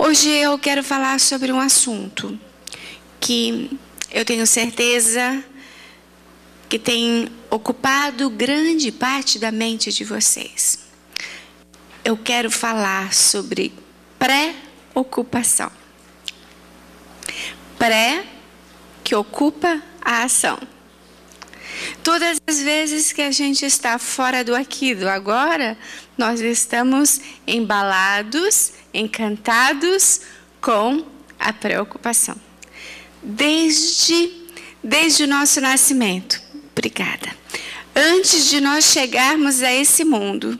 Hoje eu quero falar sobre um assunto que eu tenho certeza que tem ocupado grande parte da mente de vocês. Eu quero falar sobre preocupação. Pré, que ocupa a ação. Todas as vezes que a gente está fora do aqui, do agora, nós estamos embalados, encantados com a preocupação. Desde o nosso nascimento. Obrigada. Antes de nós chegarmos a esse mundo,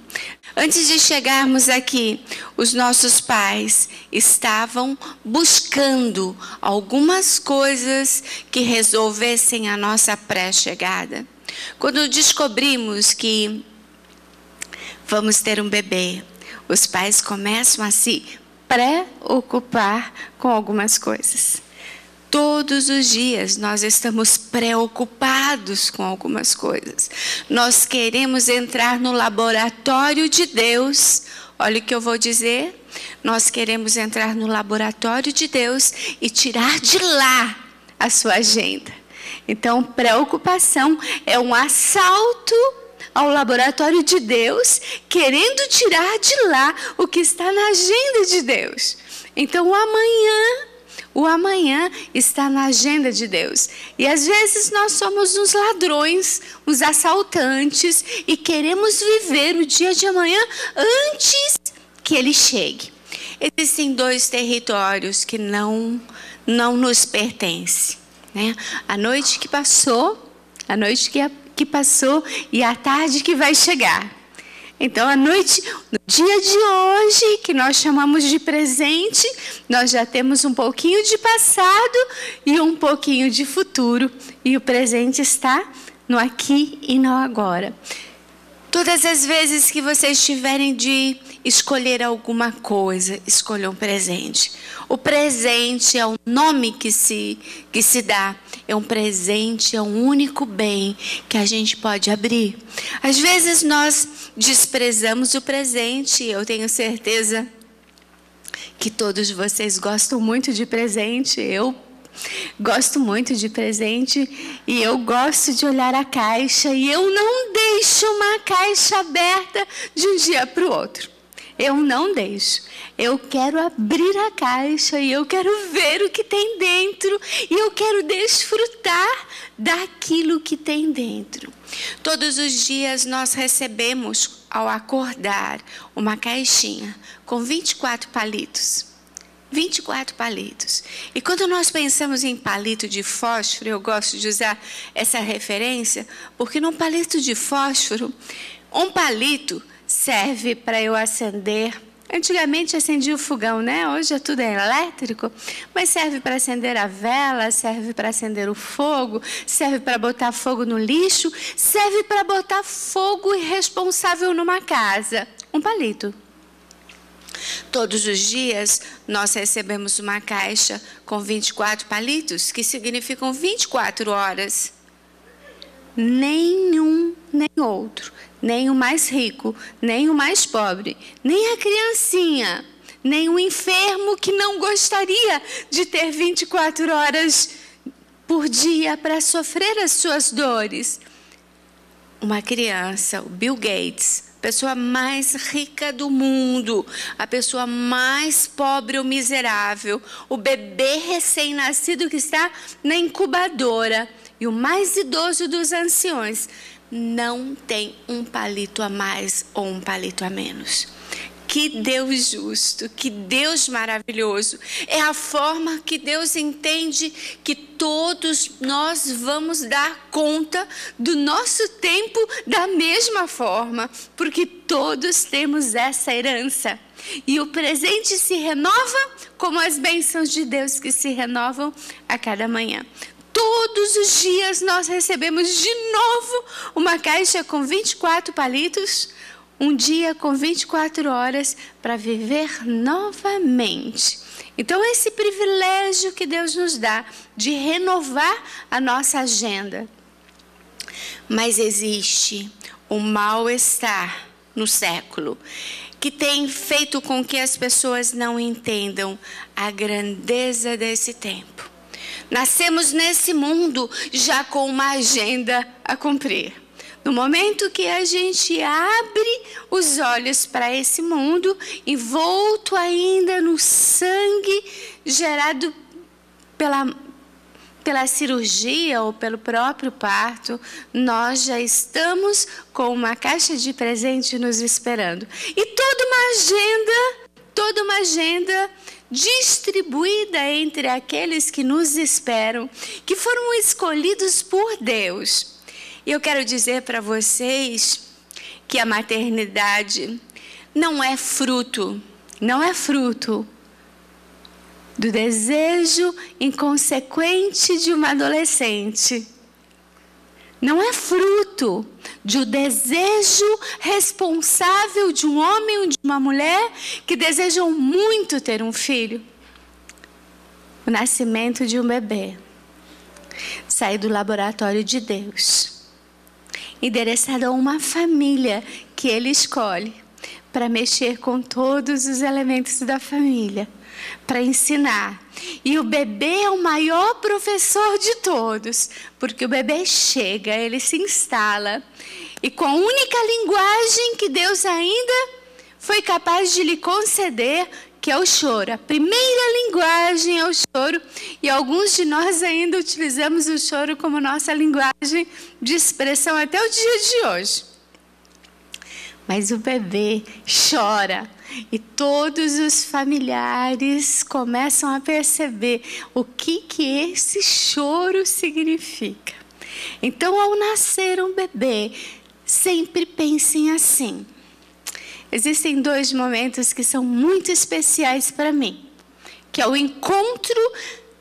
antes de chegarmos aqui, os nossos pais estavam buscando algumas coisas que resolvessem a nossa pré-chegada. Quando descobrimos que vamos ter um bebê, os pais começam a se preocupar com algumas coisas. Todos os dias nós estamos preocupados com algumas coisas. Nós queremos entrar no laboratório de Deus. Olha o que eu vou dizer. Nós queremos entrar no laboratório de Deus e tirar de lá a sua agenda. Então, preocupação é um assalto ao laboratório de Deus, querendo tirar de lá o que está na agenda de Deus. Então, o amanhã está na agenda de Deus. E às vezes nós somos uns ladrões, uns assaltantes e queremos viver o dia de amanhã antes que ele chegue. Existem dois territórios que não nos pertencem, né? A noite que passou e a tarde que vai chegar. Então, à noite, no dia de hoje, que nós chamamos de presente, nós já temos um pouquinho de passado e um pouquinho de futuro. E o presente está no aqui e no agora. Todas as vezes que vocês tiverem de escolher alguma coisa, escolham um presente. O presente é o nome que se dá. É um presente, é um único bem que a gente pode abrir. Às vezes nós desprezamos o presente. Eu tenho certeza que todos vocês gostam muito de presente. Eu gosto muito de presente e eu gosto de olhar a caixa e eu não deixo uma caixa aberta de um dia para o outro. Eu não deixo. Eu quero abrir a caixa e eu quero ver o que tem dentro e eu quero desfrutar daquilo que tem dentro. Todos os dias nós recebemos, ao acordar, uma caixinha com 24 palitos. 24 palitos. E quando nós pensamos em palito de fósforo, eu gosto de usar essa referência, porque num palito de fósforo, um palito serve para eu acender. Antigamente acendia o fogão, né? Hoje tudo é elétrico, mas serve para acender a vela, serve para acender o fogo, serve para botar fogo no lixo, serve para botar fogo irresponsável numa casa. Um palito. Todos os dias nós recebemos uma caixa com 24 palitos, que significam 24 horas. Nenhum, nem outro, nem o mais rico, nem o mais pobre, nem a criancinha, nem o enfermo que não gostaria de ter 24 horas por dia para sofrer as suas dores. Uma criança, o Bill Gates, a pessoa mais rica do mundo, a pessoa mais pobre ou miserável, o bebê recém-nascido que está na incubadora e o mais idoso dos anciões, não tem um palito a mais ou um palito a menos. Que Deus justo, que Deus maravilhoso. É a forma que Deus entende que todos nós vamos dar conta do nosso tempo da mesma forma, porque todos temos essa herança. E o presente se renova como as bênçãos de Deus que se renovam a cada manhã. Todos os dias nós recebemos de novo uma caixa com 24 palitos, um dia com 24 horas para viver novamente. Então, esse privilégio que Deus nos dá de renovar a nossa agenda. Mas existe um mal-estar no século que tem feito com que as pessoas não entendam a grandeza desse tempo. Nascemos nesse mundo já com uma agenda a cumprir. No momento que a gente abre os olhos para esse mundo, envolto ainda no sangue gerado pela cirurgia ou pelo próprio parto, nós já estamos com uma caixa de presente nos esperando. E toda uma agenda distribuída entre aqueles que nos esperam, que foram escolhidos por Deus. E eu quero dizer para vocês que a maternidade não é fruto do desejo inconsequente de uma adolescente. Não é fruto do desejo responsável de um homem ou de uma mulher que desejam muito ter um filho. O nascimento de um bebê sai do laboratório de Deus, endereçado a uma família que Ele escolhe para mexer com todos os elementos da família, para ensinar. E o bebê é o maior professor de todos, porque o bebê chega, ele se instala, e com a única linguagem que Deus ainda foi capaz de lhe conceder, que é o choro. A primeira linguagem é o choro, e alguns de nós ainda utilizamos o choro como nossa linguagem de expressão até o dia de hoje. Mas o bebê chora, e todos os familiares começam a perceber o que esse choro significa. Então, ao nascer um bebê, sempre pensem assim. Existem 2 momentos que são muito especiais para mim, que é o encontro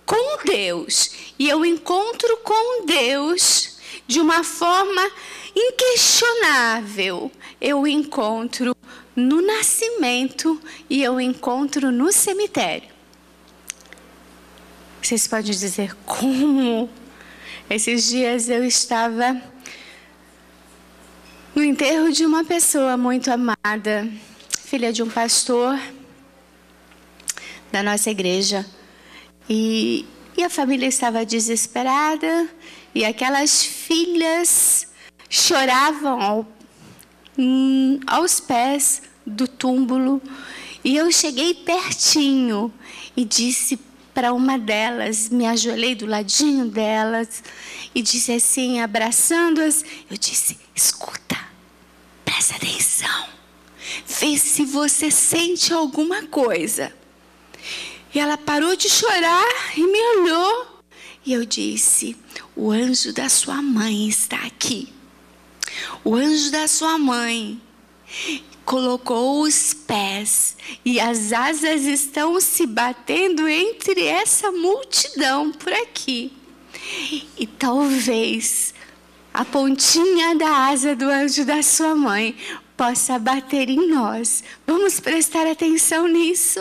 com Deus. E eu encontro com Deus de uma forma inquestionável. Eu encontro no nascimento e eu encontro no cemitério. Vocês podem dizer como? Esses dias eu estava no enterro de uma pessoa muito amada, filha de um pastor da nossa igreja. E a família estava desesperada, e aquelas filhas choravam aos pés do túmulo. E eu cheguei pertinho e disse para uma delas, me ajoelhei do ladinho delas e disse assim, abraçando-as, eu disse: escuta, presta atenção, vê se você sente alguma coisa. E ela parou de chorar e me olhou. E eu disse: o anjo da sua mãe está aqui. O anjo da sua mãe colocou os pés e as asas estão se batendo entre essa multidão por aqui. E talvez a pontinha da asa do anjo da sua mãe possa bater em nós. Vamos prestar atenção nisso?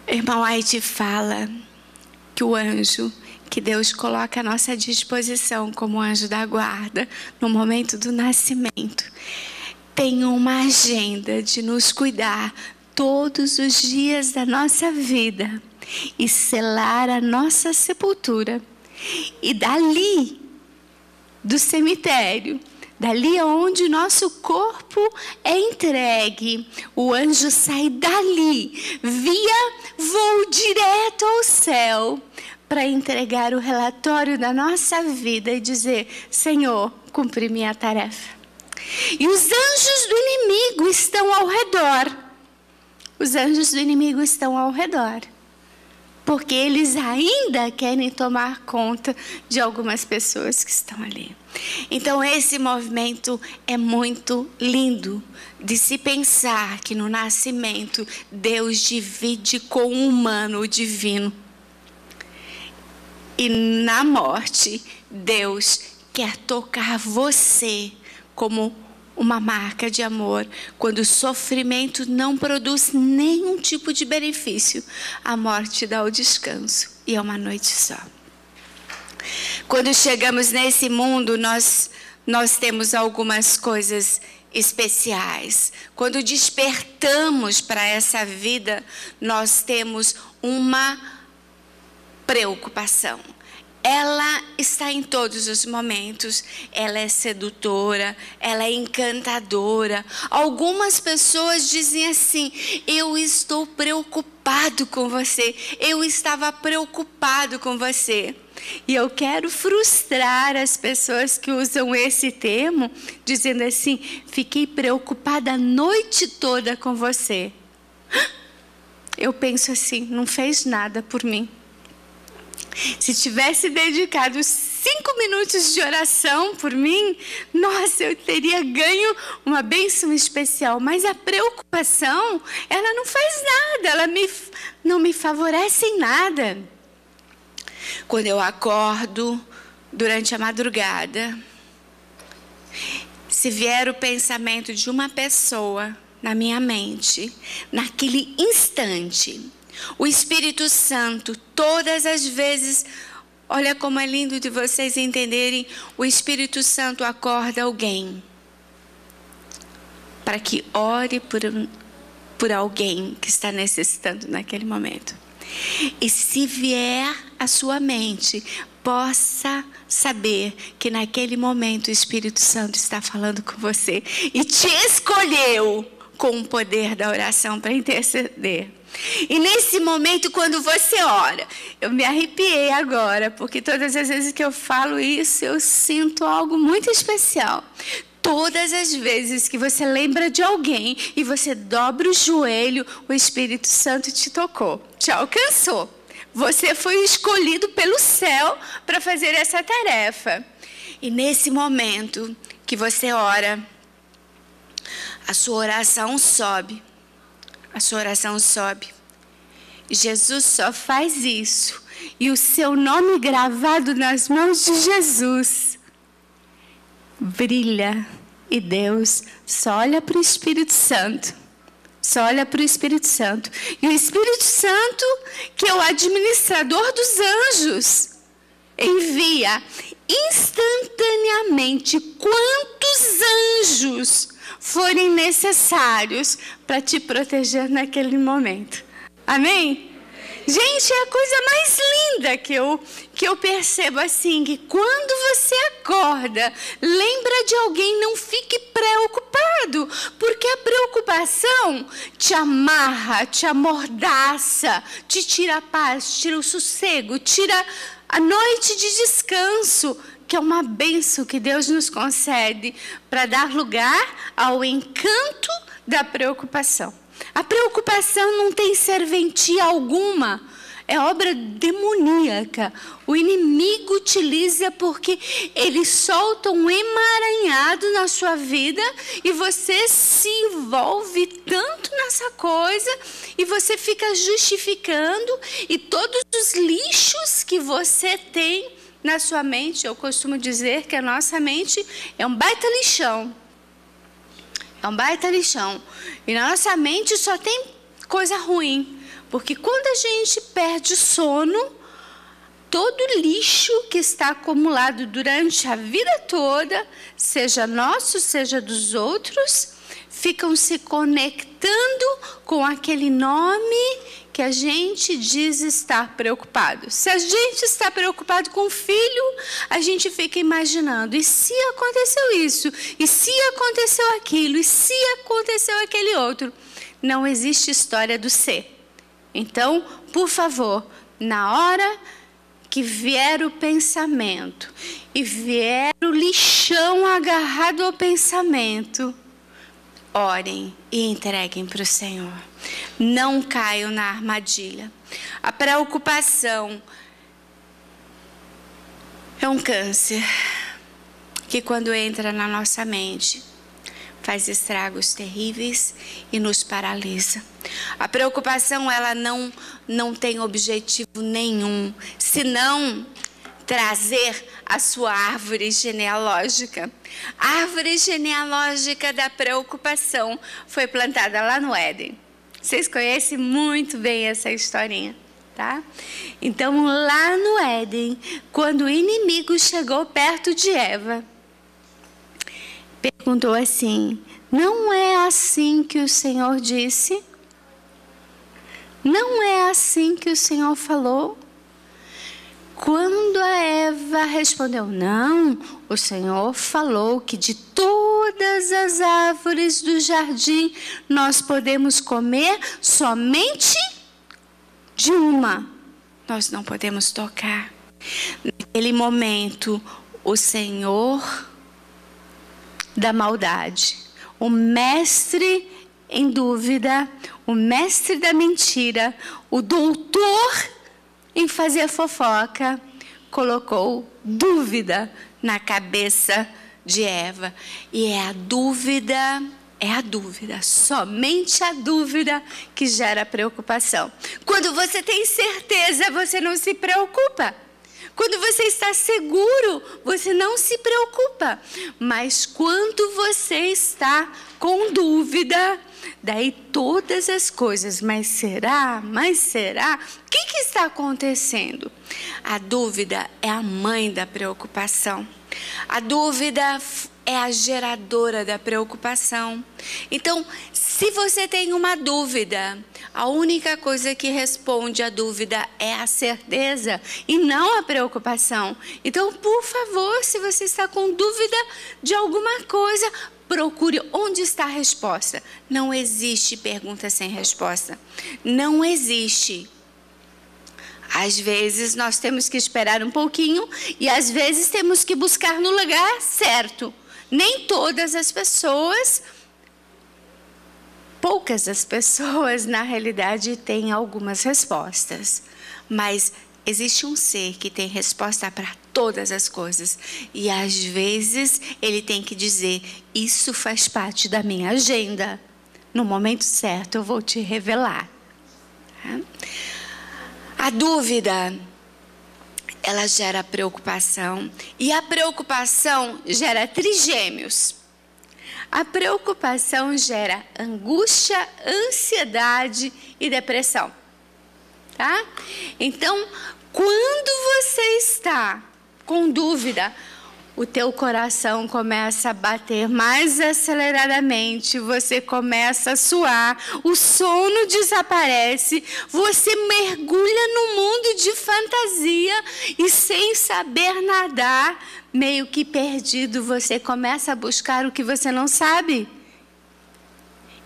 Irmão White fala que o anjo que Deus coloca à nossa disposição como anjo da guarda no momento do nascimento tem uma agenda de nos cuidar todos os dias da nossa vida e selar a nossa sepultura. E dali, do cemitério, dali onde nosso corpo é entregue, o anjo sai dali, via voo direto ao céu, para entregar o relatório da nossa vida e dizer: Senhor, cumpri minha tarefa. E os anjos do inimigo estão ao redor. Os anjos do inimigo estão ao redor, porque eles ainda querem tomar conta de algumas pessoas que estão ali. Então esse movimento é muito lindo de se pensar que no nascimento Deus divide com o humano o divino. E na morte Deus quer tocar você como uma marca de amor. Quando o sofrimento não produz nenhum tipo de benefício, a morte dá o descanso, e é uma noite só. Quando chegamos nesse mundo, nós temos algumas coisas especiais. Quando despertamos para essa vida, nós temos uma preocupação. Ela está em todos os momentos. Ela é sedutora, ela é encantadora. Algumas pessoas dizem assim: eu estou preocupado com você, eu estava preocupado com você. E eu quero frustrar as pessoas que usam esse termo, dizendo assim: fiquei preocupada a noite toda com você. Eu penso assim: não fez nada por mim. Se tivesse dedicado 5 minutos de oração por mim, nossa, eu teria ganho uma bênção especial. Mas a preocupação, ela não faz nada, ela não me favorece em nada. Quando eu acordo durante a madrugada, se vier o pensamento de uma pessoa na minha mente, naquele instante, o Espírito Santo, todas as vezes, olha como é lindo de vocês entenderem, o Espírito Santo acorda alguém para que ore por alguém que está necessitando naquele momento. E se vier à sua mente, possa saber que naquele momento o Espírito Santo está falando com você e te escolheu com o poder da oração para interceder. E nesse momento, quando você ora, eu me arrepiei agora, porque todas as vezes que eu falo isso, eu sinto algo muito especial. Todas as vezes que você lembra de alguém e você dobra o joelho, o Espírito Santo te tocou, te alcançou. Você foi escolhido pelo céu para fazer essa tarefa. E nesse momento que você ora, a sua oração sobe. A sua oração sobe. Jesus só faz isso. E o seu nome gravado nas mãos de Jesus brilha. E Deus só olha para o Espírito Santo. Só olha para o Espírito Santo. E o Espírito Santo, que é o administrador dos anjos, envia instantaneamente quantos anjos forem necessários para te proteger naquele momento. Amém? Gente, é a coisa mais linda que eu percebo assim, que quando você acorda, lembra de alguém, não fique preocupado, porque a preocupação te amarra, te amordaça, te tira a paz, tira o sossego, tira a noite de descanso, que é uma bênção que Deus nos concede para dar lugar ao encanto da preocupação. A preocupação não tem serventia alguma, é obra demoníaca. O inimigo utiliza porque ele solta um emaranhado na sua vida e você se envolve tanto nessa coisa e você fica justificando, e todos os lixos que você tem na sua mente, eu costumo dizer que a nossa mente é um baita lixão. É um baita lixão. E na nossa mente só tem coisa ruim. Porque quando a gente perde o sono, todo o lixo que está acumulado durante a vida toda, seja nosso, seja dos outros, ficam se conectando com aquele nome que a gente diz estar preocupado. Se a gente está preocupado com o filho, a gente fica imaginando: e se aconteceu isso? E se aconteceu aquilo? E se aconteceu aquele outro? Não existe história do ser. Então, por favor, na hora que vier o pensamento e vier o lixão agarrado ao pensamento, orem e entreguem para o Senhor. Não caiam na armadilha. A preocupação é um câncer que, quando entra na nossa mente, faz estragos terríveis e nos paralisa. A preocupação, ela não tem objetivo nenhum, senão trazer a sua árvore genealógica. A árvore genealógica da preocupação foi plantada lá no Éden. Vocês conhecem muito bem essa historinha, tá? Então, lá no Éden, quando o inimigo chegou perto de Eva, perguntou assim: Não é assim que o Senhor disse? Não é assim que o Senhor falou? Quando a Eva respondeu, não, o Senhor falou que de todas as árvores do jardim nós podemos comer, somente de uma nós não podemos tocar. Naquele momento, o Senhor da maldade, o mestre em dúvida, o mestre da mentira, o doutor em fazer fofoca, colocou dúvida na cabeça de Eva. E é a dúvida, somente a dúvida que gera preocupação. Quando você tem certeza, você não se preocupa. Quando você está seguro, você não se preocupa. Mas quando você está com dúvida, daí todas as coisas, mas será? O que está acontecendo? A dúvida é a mãe da preocupação. A dúvida é a geradora da preocupação. Então, se você tem uma dúvida, a única coisa que responde à dúvida é a certeza e não a preocupação. Então, por favor, se você está com dúvida de alguma coisa, procure onde está a resposta. Não existe pergunta sem resposta. Não existe. Às vezes nós temos que esperar um pouquinho e às vezes temos que buscar no lugar certo. Nem todas as pessoas, poucas as pessoas na realidade têm algumas respostas. Mas existe um ser que tem resposta para todas as coisas. E às vezes ele tem que dizer, isso faz parte da minha agenda. No momento certo eu vou te revelar. A dúvida, ela gera preocupação. E a preocupação gera trigêmeos. A preocupação gera angústia, ansiedade e depressão. Tá? Então, quando você está com dúvida, o teu coração começa a bater mais aceleradamente, você começa a suar, o sono desaparece, você mergulha no mundo de fantasia e sem saber nadar, meio que perdido, você começa a buscar o que você não sabe.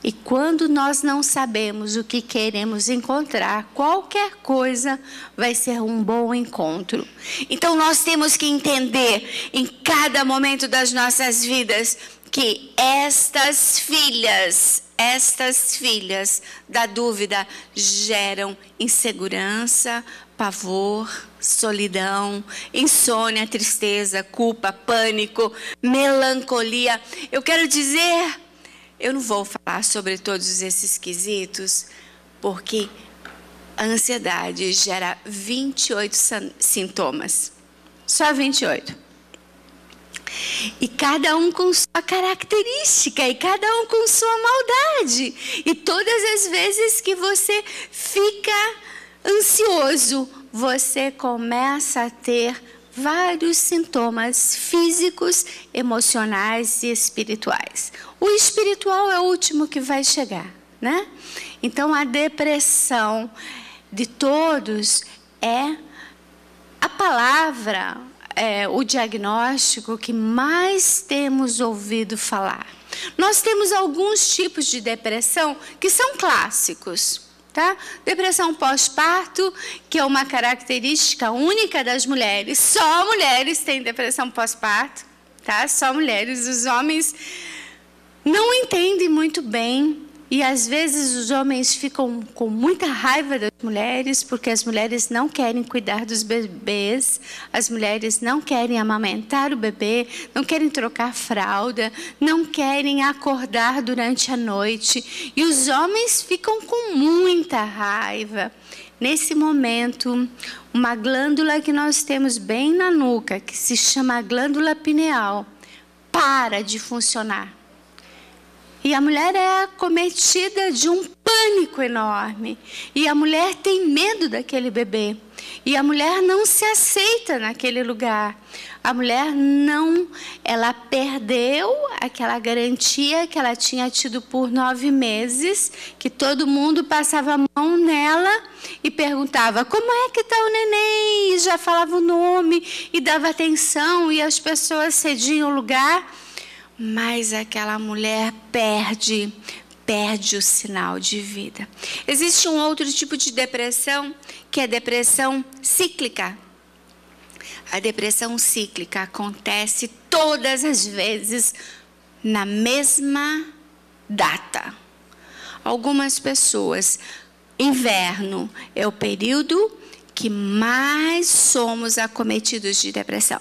E quando nós não sabemos o que queremos encontrar, qualquer coisa vai ser um bom encontro. Então nós temos que entender em cada momento das nossas vidas que estas filhas da dúvida geram insegurança, pavor, solidão, insônia, tristeza, culpa, pânico, melancolia. Eu quero dizer... Eu não vou falar sobre todos esses quesitos, porque a ansiedade gera 28 sintomas. Só 28. E cada um com sua característica, e cada um com sua maldade. E todas as vezes que você fica ansioso, você começa a ter vários sintomas físicos, emocionais e espirituais. O espiritual é o último que vai chegar, né? Então, a depressão de todos é a palavra, o diagnóstico que mais temos ouvido falar. Nós temos alguns tipos de depressão que são clássicos. Tá? Depressão pós-parto, que é uma característica única das mulheres. Só mulheres têm depressão pós-parto, tá? Só mulheres. Os homens não entendem muito bem e às vezes os homens ficam com muita raiva das mulheres porque as mulheres não querem cuidar dos bebês, as mulheres não querem amamentar o bebê, não querem trocar fralda, não querem acordar durante a noite e os homens ficam com muita raiva. Nesse momento, uma glândula que nós temos bem na nuca, que se chama glândula pineal, para de funcionar. E a mulher é acometida de um pânico enorme. E a mulher tem medo daquele bebê. E a mulher não se aceita naquele lugar. A mulher não, ela perdeu aquela garantia que ela tinha tido por 9 meses, que todo mundo passava a mão nela e perguntava, como é que está o neném? E já falava o nome e dava atenção e as pessoas cediam o lugar. Mas aquela mulher perde o sinal de vida. Existe um outro tipo de depressão, que é a depressão cíclica. A depressão cíclica acontece todas as vezes na mesma data. Algumas pessoas, inverno é o período que mais somos acometidos de depressão.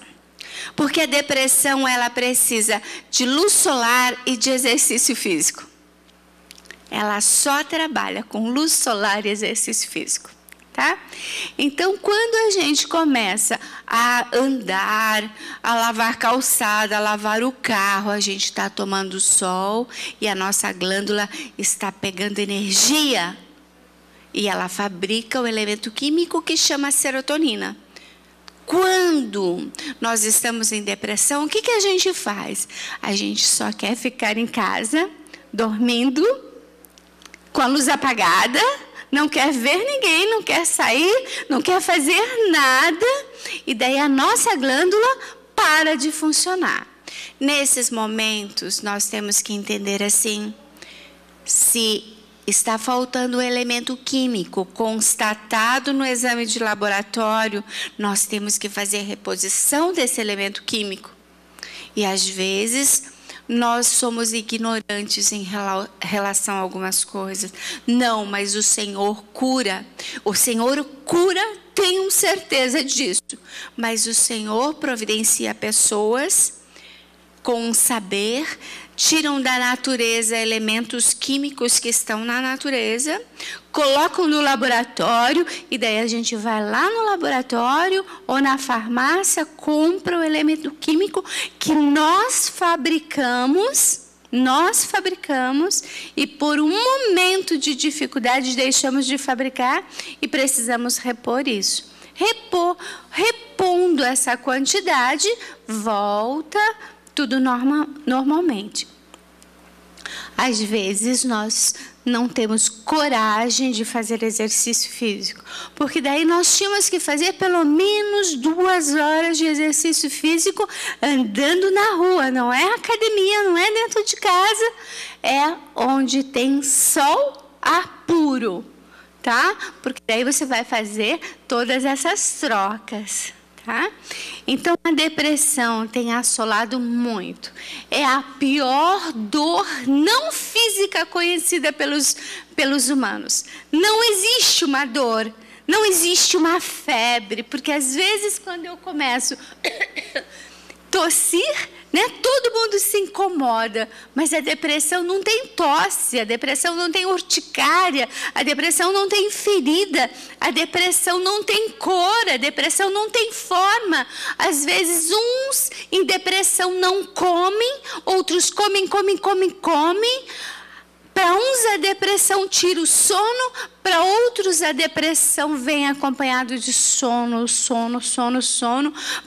Porque a depressão, ela precisa de luz solar e de exercício físico. Ela só trabalha com luz solar e exercício físico, tá? Então, quando a gente começa a andar, a lavar calçada, a lavar o carro, a gente está tomando sol e a nossa glândula está pegando energia. E ela fabrica o elemento químico que chama serotonina. Quando nós estamos em depressão, o que a gente faz? A gente só quer ficar em casa, dormindo, com a luz apagada, não quer ver ninguém, não quer sair, não quer fazer nada. E daí a nossa glândula para de funcionar. Nesses momentos, nós temos que entender assim, se está faltando o elemento químico constatado no exame de laboratório, nós temos que fazer reposição desse elemento químico. E às vezes nós somos ignorantes em relação a algumas coisas. Não, mas o Senhor cura. O Senhor cura, tenho certeza disso. Mas o Senhor providencia pessoas com saber, tiram da natureza elementos químicos que estão na natureza, colocam no laboratório e daí a gente vai lá no laboratório ou na farmácia, compra o elemento químico que nós fabricamos e por um momento de dificuldade deixamos de fabricar e precisamos repor isso. Repondo essa quantidade, volta tudo normalmente. Às vezes nós não temos coragem de fazer exercício físico, porque daí nós tínhamos que fazer pelo menos 2 horas de exercício físico andando na rua, não é academia, não é dentro de casa, é onde tem sol, ar puro, tá? Porque daí você vai fazer todas essas trocas. Tá? Então, a depressão tem assolado muito. É a pior dor não física conhecida pelos humanos. Não existe uma dor, não existe uma febre, porque às vezes quando eu começo a tossir, né, todo mundo se incomoda, mas a depressão não tem tosse, a depressão não tem urticária, a depressão não tem ferida, a depressão não tem cor, a depressão não tem forma. Às vezes uns em depressão não comem, outros comem. Para uns a depressão tira o sono, para outros a depressão vem acompanhado de sono.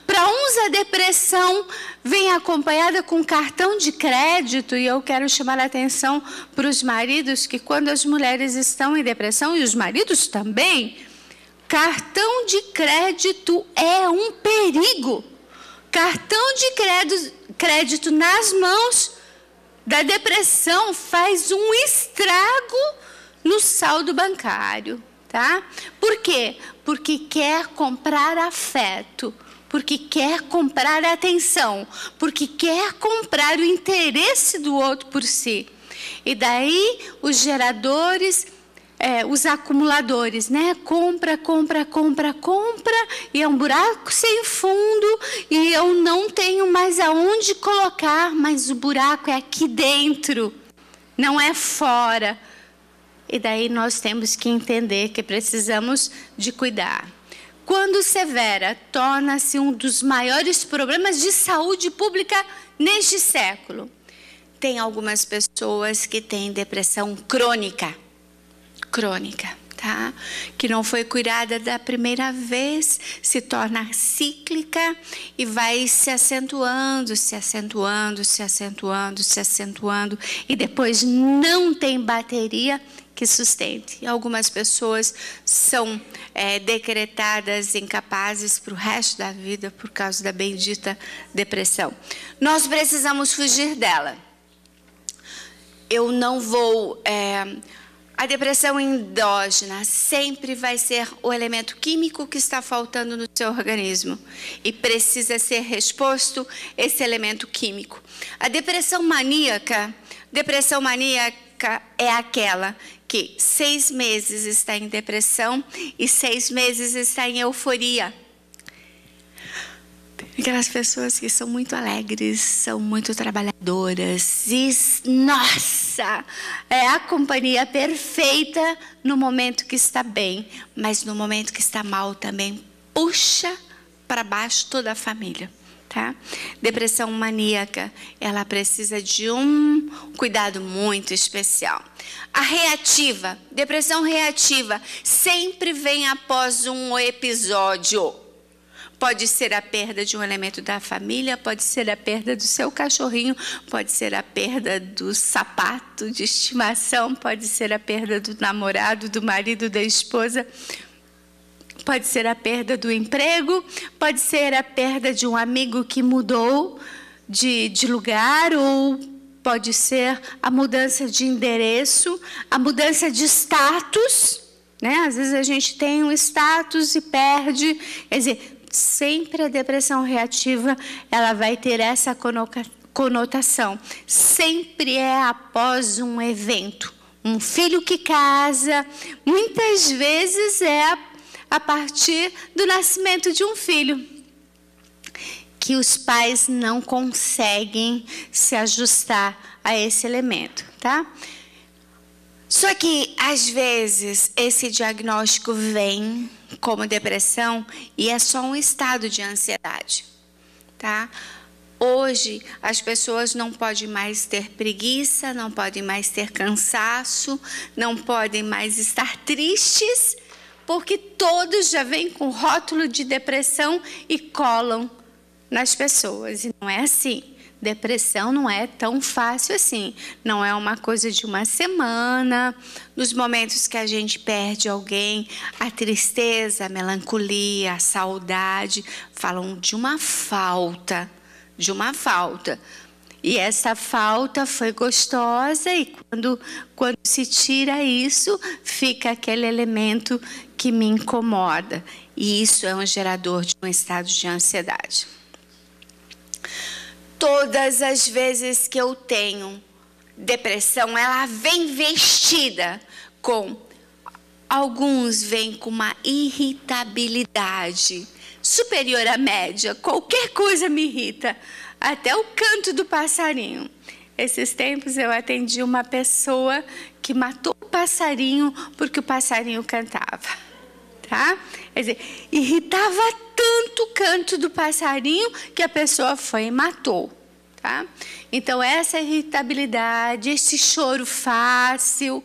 Para uns a depressão vem acompanhada com cartão de crédito, e eu quero chamar a atenção para os maridos, que quando as mulheres estão em depressão, e os maridos também, cartão de crédito é um perigo. Cartão de crédito nas mãos da depressão faz um estrago no saldo bancário, tá? Por quê? Porque quer comprar afeto, porque quer comprar atenção, porque quer comprar o interesse do outro por si. E daí os geradores, os acumuladores, né? Compra, e é um buraco sem fundo, e eu não tenho mais aonde colocar, mas o buraco é aqui dentro, não é fora. E daí nós temos que entender que precisamos de cuidar. Quando severa, torna-se um dos maiores problemas de saúde pública neste século. tem algumas pessoas que têm depressão crônica, tá? Que não foi curada da primeira vez, se torna cíclica e vai se acentuando, e depois não tem bateria que sustente. E algumas pessoas são decretadas incapazes para o resto da vida por causa da bendita depressão. Nós precisamos fugir dela. Eu não vou... A depressão endógena sempre vai ser o elemento químico que está faltando no seu organismo e precisa ser reposto esse elemento químico. A depressão maníaca é aquela que 6 meses está em depressão e 6 meses está em euforia. Aquelas pessoas que são muito alegres, são muito trabalhadoras e, nossa, é a companhia perfeita no momento que está bem, mas no momento que está mal também puxa para baixo toda a família. Tá? Depressão maníaca, ela precisa de um cuidado muito especial. A reativa, depressão reativa, sempre vem após um episódio. Pode ser a perda de um elemento da família, pode ser a perda do seu cachorrinho, pode ser a perda do sapato de estimação, pode ser a perda do namorado, do marido, da esposa. Pode ser a perda do emprego, pode ser a perda de um amigo que mudou de lugar, ou pode ser a mudança de endereço, a mudança de status, né? Às vezes a gente tem um status e perde. Quer dizer, sempre a depressão reativa, ela vai ter essa conotação. Sempre é após um evento. Um filho que casa, muitas vezes é a partir do nascimento de um filho, que os pais não conseguem se ajustar a esse elemento, tá? Só que, às vezes, esse diagnóstico vem como depressão e é só um estado de ansiedade, tá? Hoje, as pessoas não podem mais ter preguiça, não podem mais ter cansaço, não podem mais estar tristes, porque todos já vêm com rótulo de depressão e colam nas pessoas. E não é assim. Depressão não é tão fácil assim. Não é uma coisa de uma semana. Nos momentos que a gente perde alguém, a tristeza, a melancolia, a saudade, falam de uma falta. E essa falta foi gostosa e quando se tira isso, fica aquele elemento que me incomoda. E isso é um gerador de um estado de ansiedade. Todas as vezes que eu tenho depressão, ela vem vestida com... Alguns vêm com uma irritabilidade superior à média. Qualquer coisa me irrita. Até o canto do passarinho. Esses tempos eu atendi uma pessoa que matou o passarinho porque o passarinho cantava. Tá? Quer dizer, irritava tanto o canto do passarinho que a pessoa foi e matou. Tá? Então, essa irritabilidade, esse choro fácil,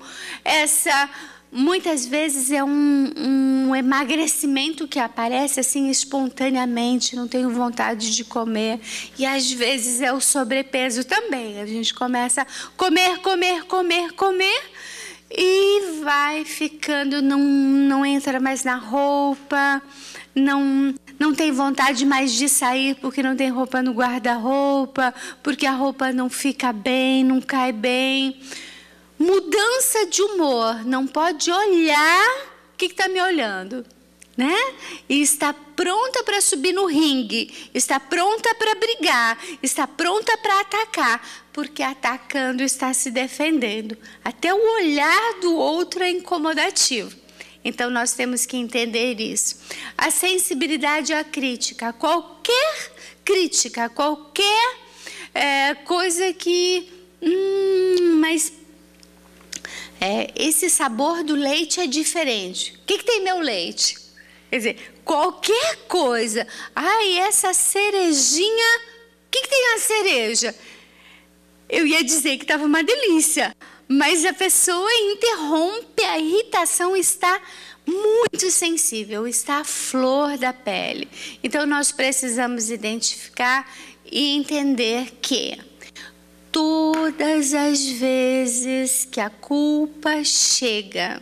muitas vezes é um emagrecimento que aparece assim espontaneamente, não tenho vontade de comer. E às vezes é o sobrepeso também. A gente começa a comer e vai ficando, não entra mais na roupa, não tem vontade mais de sair porque não tem roupa no guarda-roupa, porque a roupa não fica bem, não cai bem. Mudança de humor, não pode olhar o que está me olhando, né? E está pronta para subir no ringue, está pronta para brigar, está pronta para atacar, porque atacando está se defendendo. Até o olhar do outro é incomodativo. Então nós temos que entender isso. A sensibilidade à crítica, qualquer coisa que... mas... esse sabor do leite é diferente. O que tem meu leite? Quer dizer, qualquer coisa. Ai, essa cerejinha... O que tem a cereja? eu ia dizer que estava uma delícia, mas a pessoa interrompe, a irritação está muito sensível, está à flor da pele. Então nós precisamos identificar e entender que todas as vezes que a culpa chega,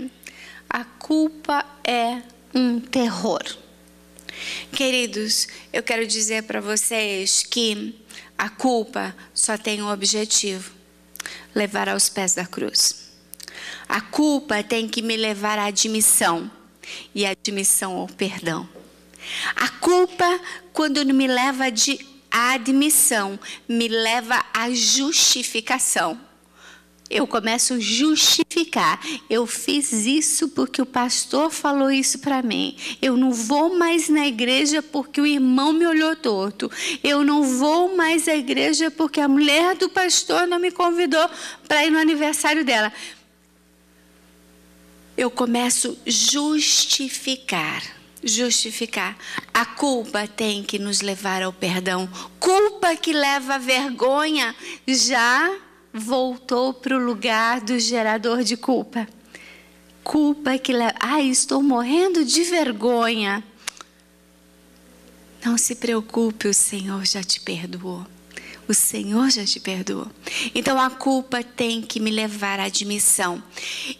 a culpa é um terror. Queridos, eu quero dizer para vocês que a culpa só tem um objetivo: levar aos pés da cruz. A culpa tem que me levar à admissão, e a admissão ao perdão. A culpa, quando não me leva à admissão, me leva à justificação. Eu começo a justificar. Eu fiz isso porque o pastor falou isso para mim. Eu não vou mais na igreja porque o irmão me olhou torto. Eu não vou mais à igreja porque a mulher do pastor não me convidou para ir no aniversário dela. Eu começo a justificar. A culpa tem que nos levar ao perdão. Culpa que leva à vergonha já voltou para o lugar do gerador de culpa. Culpa que leva... estou morrendo de vergonha. Não se preocupe, o Senhor já te perdoou. O Senhor já te perdoou. Então a culpa tem que me levar à admissão.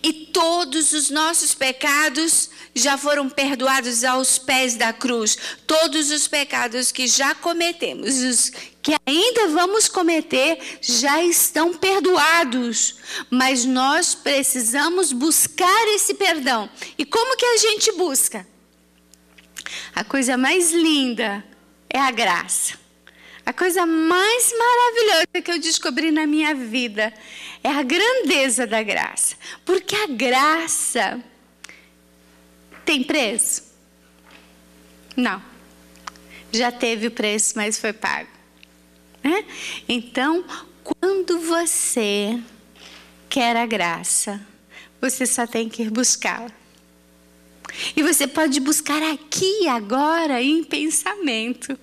E todos os nossos pecados já foram perdoados aos pés da cruz. Todos os pecados que já cometemos, os que ainda vamos cometer, já estão perdoados. Mas nós precisamos buscar esse perdão. E como que a gente busca? A coisa mais linda é a graça. A coisa mais maravilhosa que eu descobri na minha vida é a grandeza da graça. Porque a graça tem preço? Não. Já teve o preço, mas foi pago. Né? Então, quando você quer a graça, você só tem que ir buscá-la. E você pode buscar aqui, agora, em pensamento.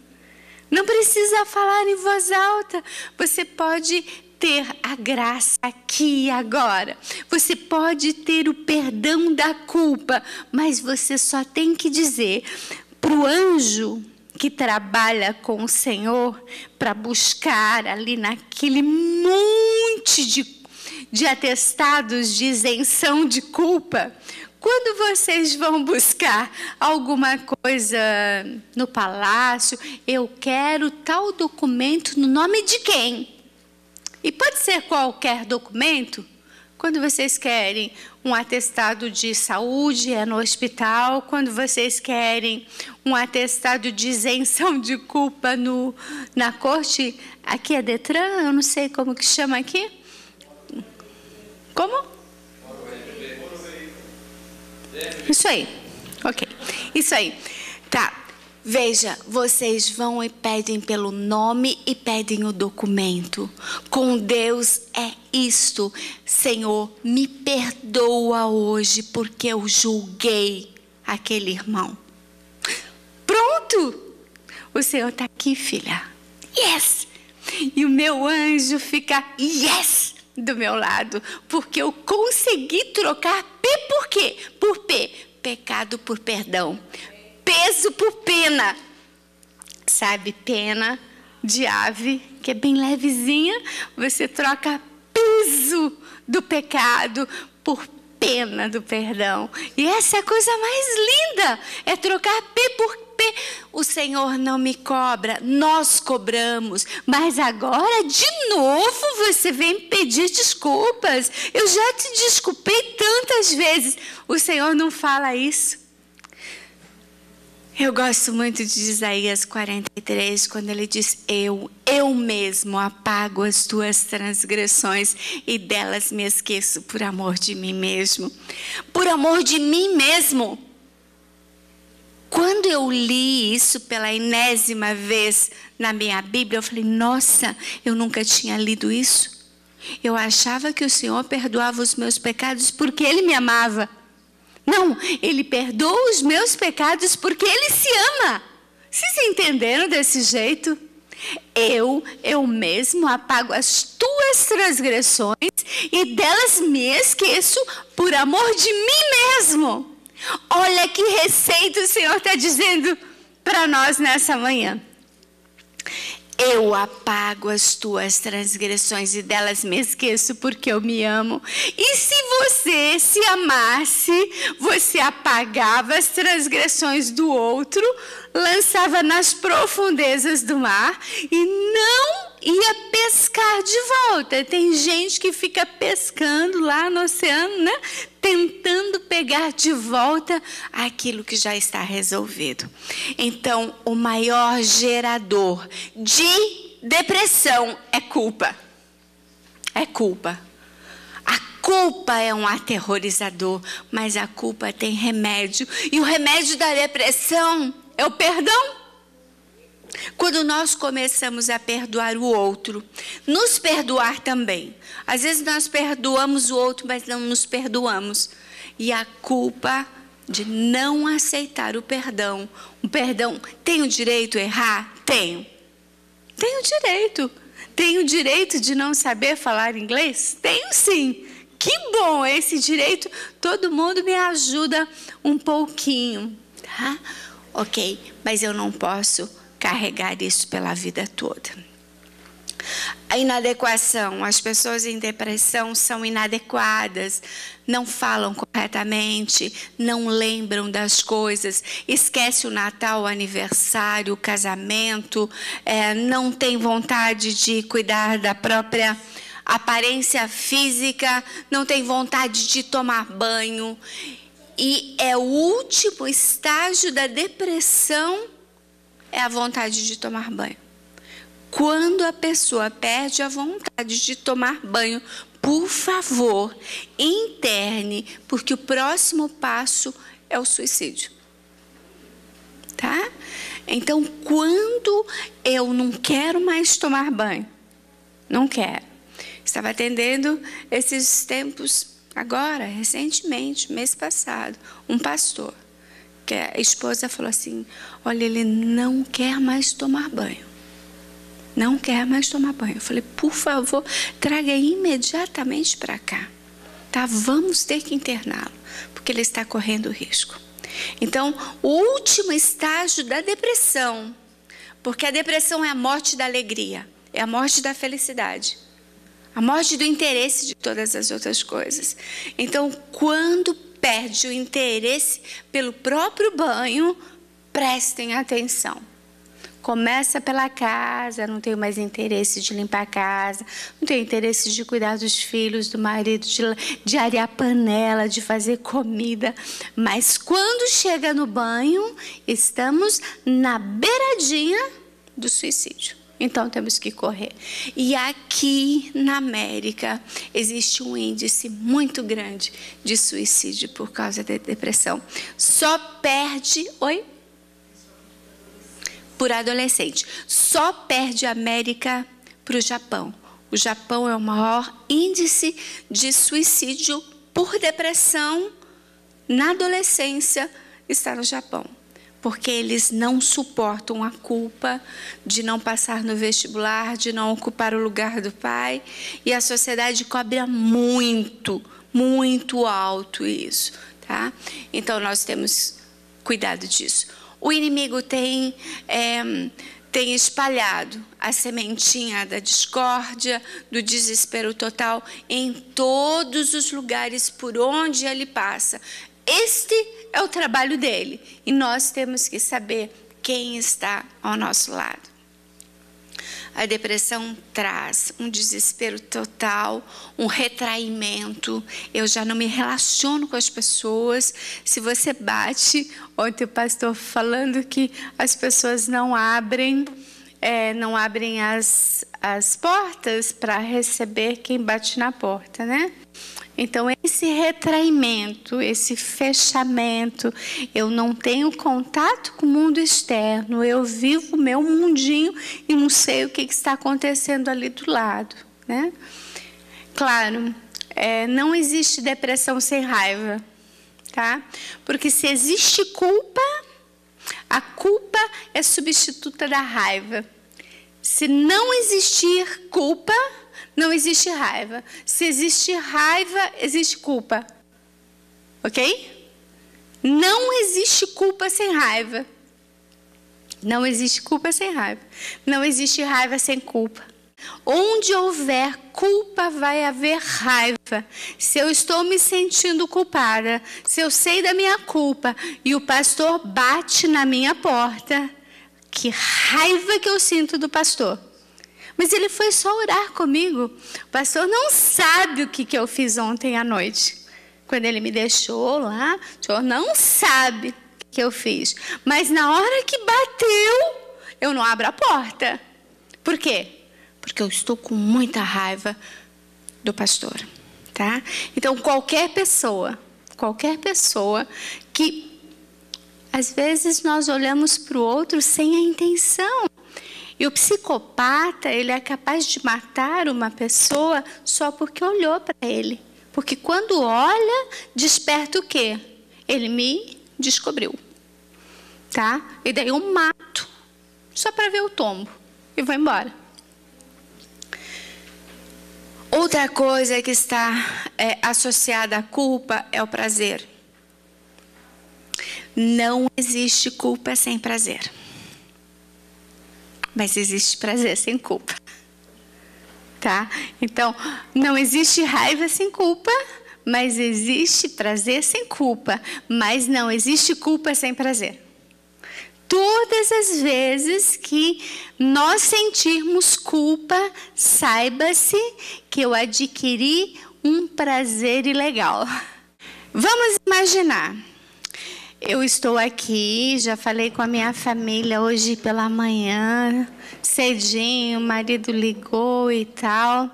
Não precisa falar em voz alta. Você pode ter a graça aqui e agora. Você pode ter o perdão da culpa. Mas você só tem que dizer para o anjo que trabalha com o Senhor para buscar ali naquele monte de atestados de isenção de culpa. Quando vocês vão buscar alguma coisa no palácio, eu quero tal documento no nome de quem? E pode ser qualquer documento. Quando vocês querem um atestado de saúde, é no hospital. Quando vocês querem um atestado de isenção de culpa na corte, aqui é Detran, eu não sei como que chama aqui. Como? Isso aí, ok, isso aí, tá, veja, vocês vão e pedem pelo nome e pedem o documento. Com Deus é isto: Senhor, me perdoa hoje porque eu julguei aquele irmão. Pronto, o Senhor está aqui, filha, yes, e o meu anjo fica yes do meu lado, porque eu consegui trocar P por quê? Por P, pecado por perdão, peso por pena. Sabe, pena de ave, que é bem levezinha, você troca peso do pecado por pena do perdão. E essa é a coisa mais linda, é trocar P por P. O Senhor não me cobra, nós cobramos. Mas agora, de novo, você vem pedir desculpas. Eu já te desculpei tantas vezes. O Senhor não fala isso. Eu gosto muito de Isaías 43, quando ele diz: eu mesmo apago as tuas transgressões e delas me esqueço por amor de mim mesmo. Por amor de mim mesmo. Quando eu li isso pela enésima vez na minha Bíblia, eu falei: nossa, eu nunca tinha lido isso. Eu achava que o Senhor perdoava os meus pecados porque Ele me amava. Não, Ele perdoa os meus pecados porque Ele se ama. Vocês entenderam desse jeito? Eu mesmo apago as tuas transgressões e delas me esqueço por amor de mim mesmo. Olha que receita o Senhor está dizendo para nós nessa manhã. Eu apago as tuas transgressões e delas me esqueço porque eu me amo. E se você se amasse, você apagava as transgressões do outro, lançava nas profundezas do mar e não ia pescar de volta. Tem gente que fica pescando lá no oceano, né? Tentando pegar de volta aquilo que já está resolvido. Então, o maior gerador de depressão é culpa. É culpa. A culpa é um aterrorizador, mas a culpa tem remédio. E o remédio da depressão é o perdão. Quando nós começamos a perdoar o outro, nos perdoar também. Às vezes nós perdoamos o outro, mas não nos perdoamos. E a culpa de não aceitar o perdão. O perdão, tenho direito a errar? Tenho. Tenho direito. Tenho direito de não saber falar inglês? Tenho sim. Que bom, esse direito, todo mundo me ajuda um pouquinho, tá? Ok, mas eu não posso carregar isso pela vida toda. A inadequação. As pessoas em depressão são inadequadas, não falam corretamente, não lembram das coisas, esquece o Natal, o aniversário, o casamento, não tem vontade de cuidar da própria aparência física, não tem vontade de tomar banho. E é o último estágio da depressão, é a vontade de tomar banho. Quando a pessoa perde a vontade de tomar banho, por favor, interne, porque o próximo passo é o suicídio. Tá? Então, quando eu não quero mais tomar banho, não quero. Estava atendendo esses tempos, agora, recentemente, mês passado, um pastor. Que a esposa falou assim, olha, ele não quer mais tomar banho. Não quer mais tomar banho. Eu falei, por favor, traga imediatamente para cá. Tá? Vamos ter que interná-lo, porque ele está correndo risco. Então, o último estágio da depressão, porque a depressão é a morte da alegria, é a morte da felicidade, a morte do interesse de todas as outras coisas. Então, quando perde o interesse pelo próprio banho, prestem atenção. Começa pela casa, não tenho mais interesse de limpar a casa, não tenho interesse de cuidar dos filhos, do marido, de arear a panela, de fazer comida. Mas quando chega no banho, estamos na beiradinha do suicídio. Então temos que correr. E aqui na América existe um índice muito grande de suicídio por causa da depressão. Só perde, por adolescente. Só perde a América para o Japão. O Japão é o maior índice de suicídio por depressão na adolescência, está no Japão. Porque eles não suportam a culpa de não passar no vestibular, de não ocupar o lugar do pai. E a sociedade cobra muito, muito alto isso. Tá? Então, nós temos cuidado disso. O inimigo tem espalhado a sementinha da discórdia, do desespero total, em todos os lugares por onde ele passa. Este é o trabalho dele. E nós temos que saber quem está ao nosso lado. A depressão traz um desespero total, um retraimento. Eu já não me relaciono com as pessoas. Se você bate, ontem o pastor falando que as pessoas não abrem as portas para receber quem bate na porta, né? Então, esse retraimento, esse fechamento, eu não tenho contato com o mundo externo, eu vivo o meu mundinho e não sei o que está acontecendo ali do lado, né? Claro, não existe depressão sem raiva, tá? Porque se existe culpa, a culpa é substituta da raiva. Se não existir culpa, não existe raiva. Se existe raiva, existe culpa. Ok? Não existe culpa sem raiva. Não existe culpa sem raiva. Não existe raiva sem culpa. Onde houver culpa, vai haver raiva. Se eu estou me sentindo culpada, se eu sei da minha culpa e o pastor bate na minha porta, que raiva que eu sinto do pastor. Mas ele foi só orar comigo. O pastor não sabe o que eu fiz ontem à noite. Quando ele me deixou lá, o senhor não sabe o que eu fiz. Mas na hora que bateu, eu não abro a porta. Por quê? Porque eu estou com muita raiva do pastor, tá? Então, qualquer pessoa que, às vezes, nós olhamos para o outro sem a intenção. E o psicopata, ele é capaz de matar uma pessoa só porque olhou para ele. Porque quando olha, desperta o quê? Ele me descobriu, tá? E daí eu mato, só para ver o tombo, e vou embora. Outra coisa que está associada à culpa é o prazer. Não existe culpa sem prazer. Mas existe prazer sem culpa. Tá? Então, não existe raiva sem culpa, mas existe prazer sem culpa. Mas não existe culpa sem prazer. Todas as vezes que nós sentirmos culpa, saiba-se que eu adquiri um prazer ilegal. Vamos imaginar. Eu estou aqui, já falei com a minha família hoje pela manhã, cedinho, o marido ligou e tal.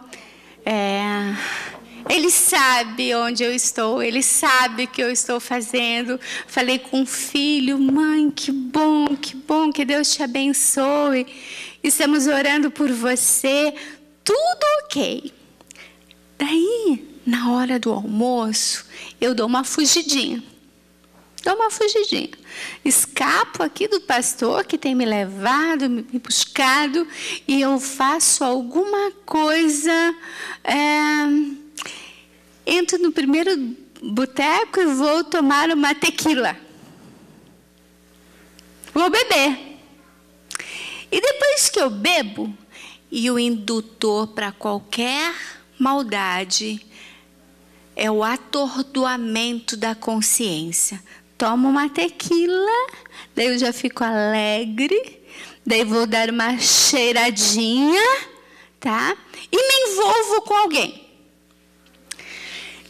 Ele sabe onde eu estou, ele sabe o que eu estou fazendo. Falei com o filho, mãe, que bom, que Deus te abençoe. Estamos orando por você, tudo ok. Daí, na hora do almoço, eu dou uma fugidinha. Escapo aqui do pastor que tem me levado, me buscado, e eu faço alguma coisa... Entro no primeiro boteco e vou tomar uma tequila. Vou beber. E depois que eu bebo, e o indutor para qualquer maldade é o atordoamento da consciência. Tomo uma tequila, daí eu já fico alegre, daí vou dar uma cheiradinha, tá? E me envolvo com alguém.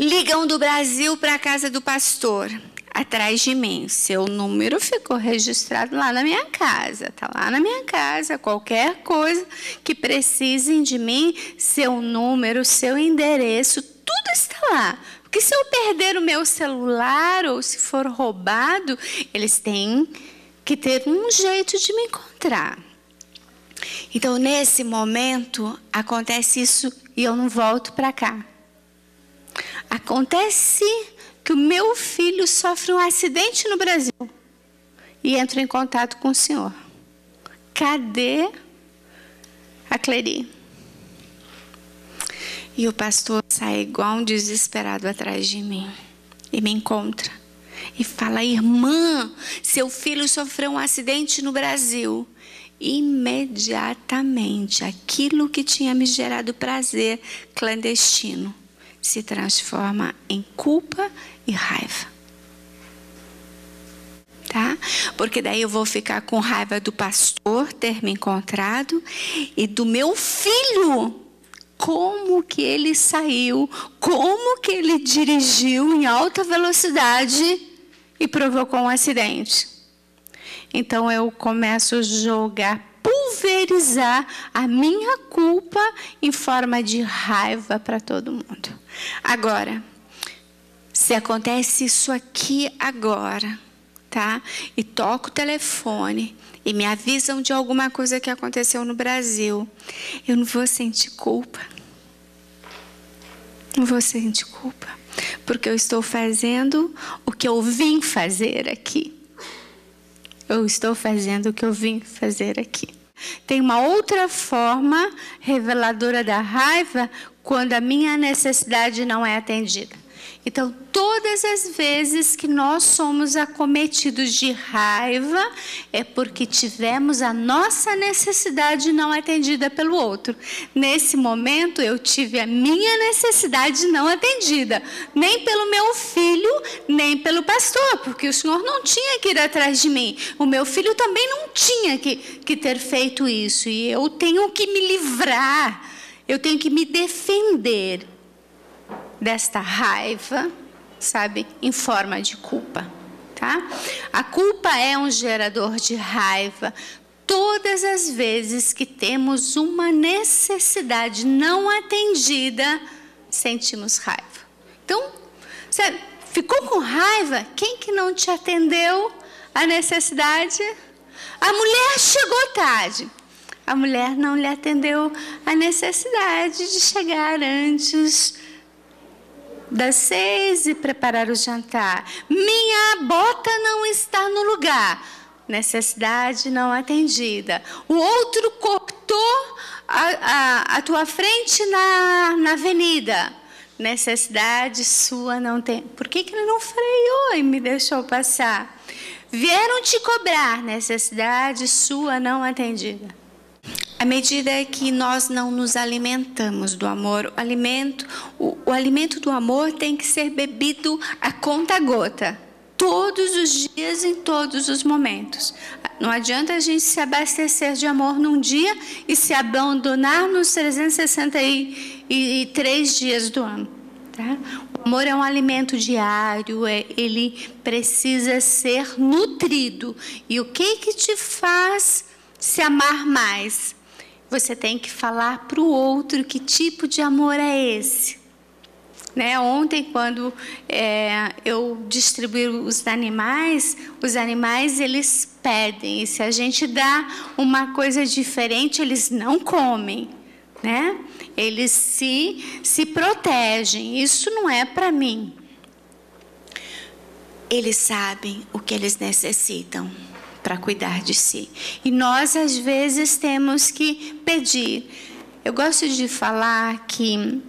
Ligam do Brasil para a casa do pastor, atrás de mim. Seu número ficou registrado lá na minha casa. Está lá na minha casa. Qualquer coisa que precisem de mim, seu número, seu endereço, tudo está lá. Porque se eu perder o meu celular ou se for roubado, eles têm que ter um jeito de me encontrar. Então, nesse momento, acontece isso e eu não volto para cá. Acontece que o meu filho sofre um acidente no Brasil e entra em contato com o senhor. Cadê a Cleri? E o pastor sai igual um desesperado atrás de mim e me encontra e fala: irmã, seu filho sofreu um acidente no Brasil. Imediatamente, aquilo que tinha me gerado prazer clandestino se transforma em culpa e raiva. Tá? Porque daí eu vou ficar com raiva do pastor ter me encontrado e do meu filho. Como que ele saiu, como que ele dirigiu em alta velocidade e provocou um acidente. Então eu começo a jogar, pulverizar a minha culpa em forma de raiva para todo mundo. Agora, se acontece isso aqui agora, tá? E toco o telefone e me avisam de alguma coisa que aconteceu no Brasil, eu não vou sentir culpa. Não vou sentir culpa, porque eu estou fazendo o que eu vim fazer aqui. Eu estou fazendo o que eu vim fazer aqui. Tem uma outra forma reveladora da raiva quando a minha necessidade não é atendida. Então, todas as vezes que nós somos acometidos de raiva, é porque tivemos a nossa necessidade não atendida pelo outro. Nesse momento, eu tive a minha necessidade não atendida, nem pelo meu filho, nem pelo pastor, porque o Senhor não tinha que ir atrás de mim. O meu filho também não tinha que ter feito isso, e eu tenho que me livrar, eu tenho que me defender desta raiva, sabe, em forma de culpa, tá? A culpa é um gerador de raiva. Todas as vezes que temos uma necessidade não atendida, sentimos raiva. Então, você ficou com raiva? Quem que não te atendeu a necessidade? A mulher chegou tarde. A mulher não lhe atendeu a necessidade de chegar antes das 6 e preparar o jantar. Minha bota não está no lugar. Necessidade não atendida. O outro cortou a tua frente na avenida. Necessidade sua não tem. Por que ele não freou e me deixou passar? Vieram te cobrar. Necessidade sua não atendida. À medida que nós não nos alimentamos do amor, o alimento do amor tem que ser bebido a conta-gota, todos os dias, em todos os momentos. Não adianta a gente se abastecer de amor num dia e se abandonar nos 363 dias do ano. Tá? O amor é um alimento diário, ele precisa ser nutrido. E o que te faz se amar mais? Você tem que falar para o outro que tipo de amor é esse. Né? Ontem, quando eu distribuí os animais eles pedem. E se a gente dá uma coisa diferente, eles não comem. Né? Eles se protegem. Isso não é para mim. Eles sabem o que eles necessitam para cuidar de si. E nós, às vezes, temos que pedir. Eu gosto de falar que,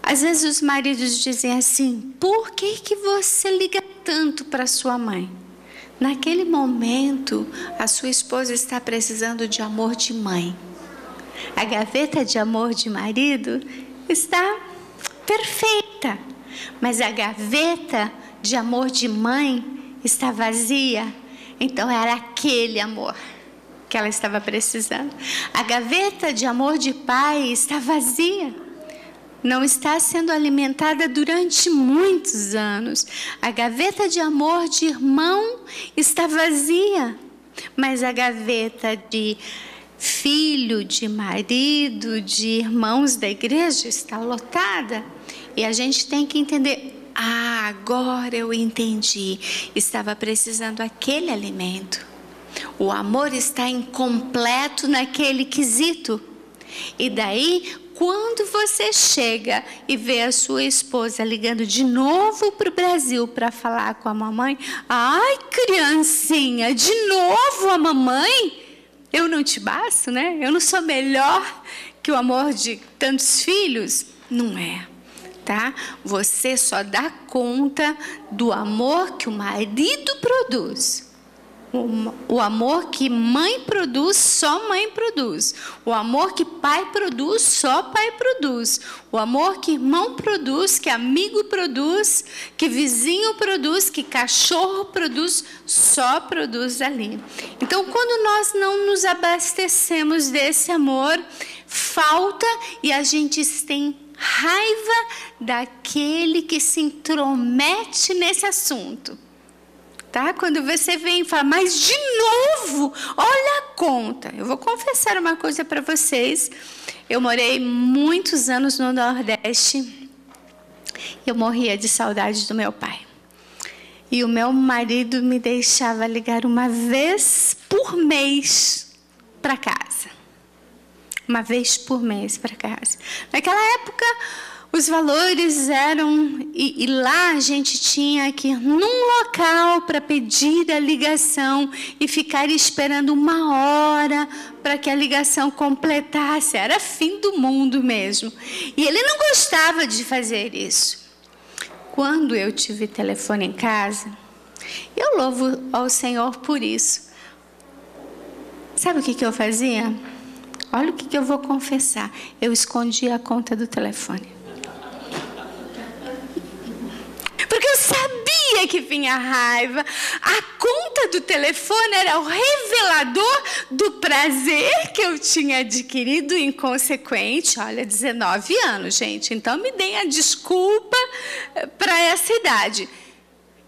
às vezes, os maridos dizem assim: por que você liga tanto para sua mãe? Naquele momento, a sua esposa está precisando de amor de mãe. A gaveta de amor de marido está perfeita, mas a gaveta de amor de mãe está vazia. Então, era aquele amor que ela estava precisando. A gaveta de amor de pai está vazia. Não está sendo alimentada durante muitos anos. A gaveta de amor de irmão está vazia. Mas a gaveta de filho, de marido, de irmãos da igreja está lotada. E a gente tem que entender... agora eu entendi. Estava precisando aquele alimento. O amor está incompleto naquele quesito. E daí, quando você chega e vê a sua esposa ligando de novo para o Brasil para falar com a mamãe: ai, criancinha, de novo a mamãe? Eu não te basto, né? Eu não sou melhor que o amor de tantos filhos? Não é. Tá? Você só dá conta do amor que o marido produz. O amor que mãe produz, só mãe produz. O amor que pai produz, só pai produz. O amor que irmão produz, que amigo produz, que vizinho produz, que cachorro produz, só produz ali. Então, quando nós não nos abastecemos desse amor, falta, e a gente tem raiva daquele que se intromete nesse assunto. Tá? Quando você vem e fala: mas de novo, olha a conta. Eu vou confessar uma coisa para vocês. Eu morei muitos anos no Nordeste. Eu morria de saudade do meu pai. E o meu marido me deixava ligar uma vez por mês para casa. Uma vez por mês para casa. Naquela época, Os valores eram... E lá a gente tinha que ir num local para pedir a ligação e ficar esperando 1 hora para que a ligação completasse. Era fim do mundo mesmo. E ele não gostava de fazer isso. Quando eu tive telefone em casa, eu louvo ao Senhor por isso. Sabe o que eu fazia? Olha o que eu vou confessar. Eu escondia a conta do telefone. Porque eu sabia que vinha raiva. A conta do telefone era o revelador do prazer que eu tinha adquirido inconsequente. Olha, 19 anos, gente. Então me deem a desculpa para essa idade.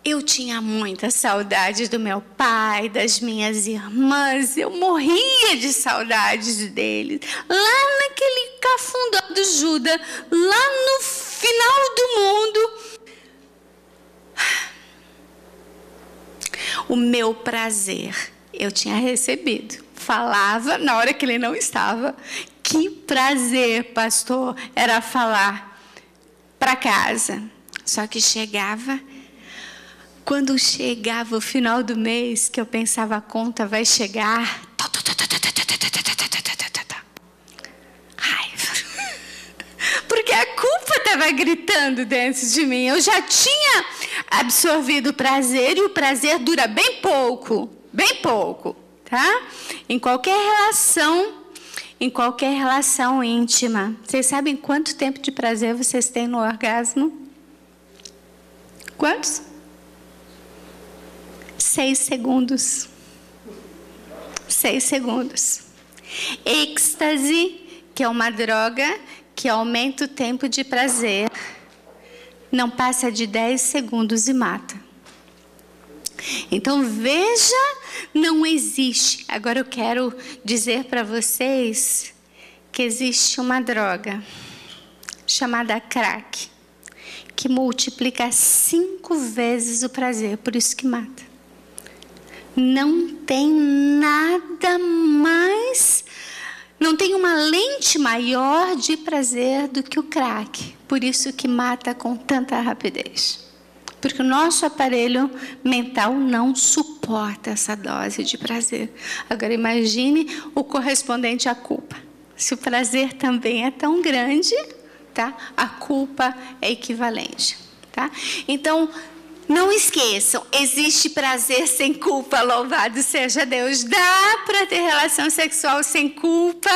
Eu tinha muita saudade do meu pai, das minhas irmãs. Eu morria de saudades deles. Lá naquele cafundó do Judas, lá no final do mundo. O meu prazer eu tinha recebido. Falava na hora que ele não estava. Que prazer, pastor, era falar para casa. Só que chegava... Quando chegava o final do mês, que eu pensava, a conta vai chegar... Raiva. Porque a culpa estava gritando dentro de mim. Eu já tinha absorvido o prazer, e o prazer dura bem pouco, tá? Em qualquer relação íntima. Vocês sabem quanto tempo de prazer vocês têm no orgasmo? Quantos? 6 segundos. 6 segundos. Êxtase, que é uma droga que aumenta o tempo de prazer, não passa de 10 segundos e mata. Então, veja, não existe. Agora eu quero dizer para vocês que existe uma droga chamada crack, que multiplica 5 vezes o prazer, por isso que mata. Não tem nada mais, não tem uma lente maior de prazer do que o crack. Por isso que mata com tanta rapidez. Porque o nosso aparelho mental não suporta essa dose de prazer. Agora imagine o correspondente à culpa. Se o prazer também é tão grande, tá? A culpa é equivalente, tá? Então, não esqueçam, existe prazer sem culpa, louvado seja Deus. Dá para ter relação sexual sem culpa,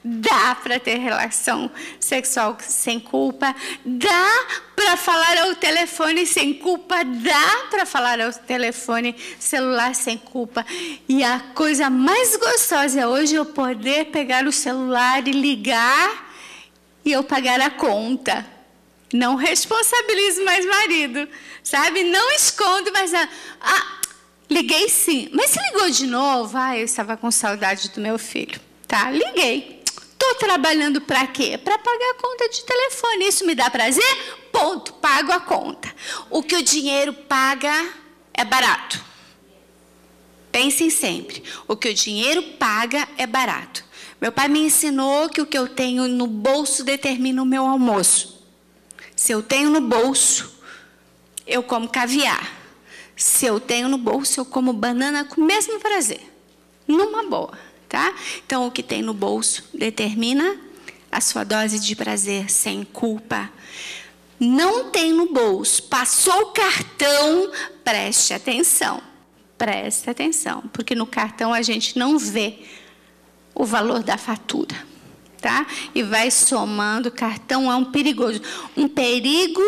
dá para ter relação sexual sem culpa, dá para falar ao telefone sem culpa, dá para falar ao telefone celular sem culpa. E a coisa mais gostosa hoje é eu poder pegar o celular e ligar e eu pagar a conta. Não responsabilizo mais marido, sabe? Não escondo, mas... liguei sim. Mas você ligou de novo? Eu estava com saudade do meu filho. Tá, liguei. Estou trabalhando para quê? Para pagar a conta de telefone. Isso me dá prazer? Ponto, pago a conta. O que o dinheiro paga é barato. Pensem sempre. O que o dinheiro paga é barato. Meu pai me ensinou que o que eu tenho no bolso determina o meu almoço. Se eu tenho no bolso, eu como caviar. Se eu tenho no bolso, eu como banana com o mesmo prazer. Numa boa, tá? Então, o que tem no bolso determina a sua dose de prazer sem culpa. Não tem no bolso, passou o cartão, preste atenção. Preste atenção, porque no cartão a gente não vê o valor da fatura. Tá? E vai somando. Cartão é um perigoso. Um perigo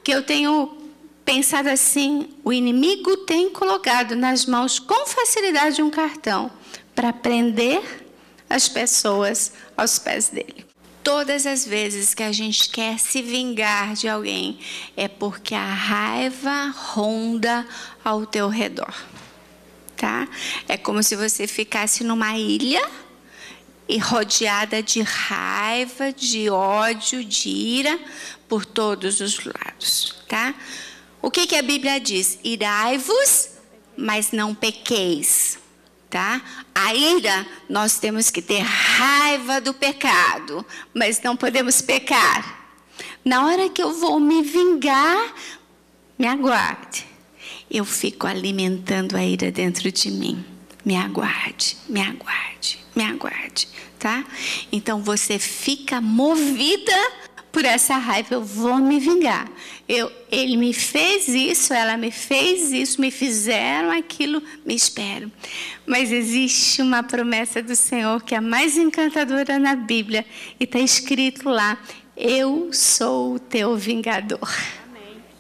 que eu tenho pensado assim, o inimigo tem colocado nas mãos com facilidade um cartão para prender as pessoas aos pés dele. Todas as vezes que a gente quer se vingar de alguém, é porque a raiva ronda ao teu redor. Tá? É como se você ficasse numa ilha e rodeada de raiva, de ódio, de ira por todos os lados, tá? O que a Bíblia diz? Irai-vos, mas não pequeis, tá? A ira, nós temos que ter raiva do pecado, mas não podemos pecar. Na hora que eu vou me vingar, me aguarde. Eu fico alimentando a ira dentro de mim. Me aguarde, me aguarde, me aguarde, tá? Então você fica movida por essa raiva. Eu vou me vingar. Ele me fez isso, ela me fez isso, me fizeram aquilo, me espero. Mas existe uma promessa do Senhor que é a mais encantadora na Bíblia. E está escrito lá: eu sou o teu vingador.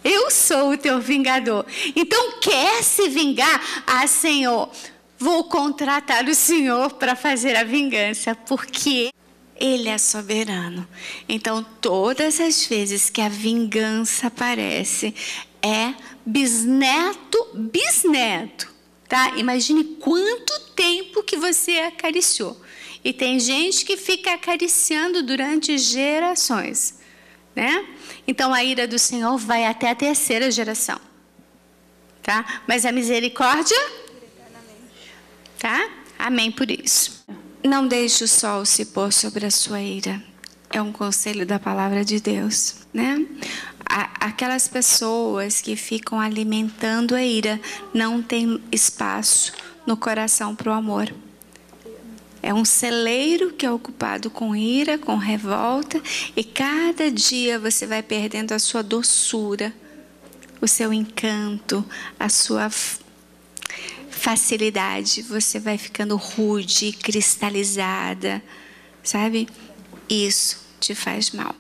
Eu sou o teu vingador. Então, quer se vingar? Ah, Senhor, vou contratar o Senhor para fazer a vingança, porque Ele é soberano. Então, todas as vezes que a vingança aparece, é bisneto, tá? Imagine quanto tempo que você acariciou. E tem gente que fica acariciando durante gerações, né? Então, a ira do Senhor vai até a 3ª geração, tá? Mas a misericórdia, tá? Amém por isso. Não deixe o sol se pôr sobre a sua ira. É um conselho da palavra de Deus, né? Aquelas pessoas que ficam alimentando a ira não tem espaço no coração para o amor. É um celeiro que é ocupado com ira, com revolta, e cada dia você vai perdendo a sua doçura, o seu encanto, a sua facilidade. Você vai ficando rude, cristalizada, sabe? Isso te faz mal.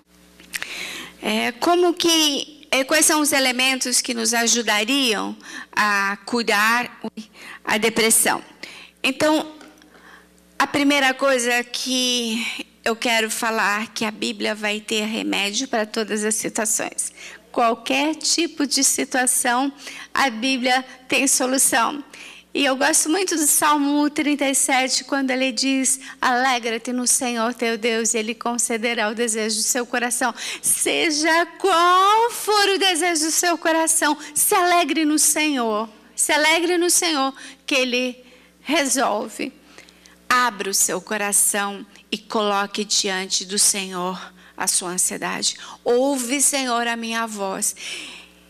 Quais são os elementos que nos ajudariam a curar a depressão? Então, a primeira coisa que eu quero falar, que a Bíblia vai ter remédio para todas as situações. Qualquer tipo de situação, a Bíblia tem solução. E eu gosto muito do Salmo 37, quando ele diz: alegra-te no Senhor teu Deus, e Ele concederá o desejo do seu coração. Seja qual for o desejo do seu coração, se alegre no Senhor. Se alegre no Senhor, que Ele resolve. Abra o seu coração e coloque diante do Senhor a sua ansiedade. Ouve, Senhor, a minha voz.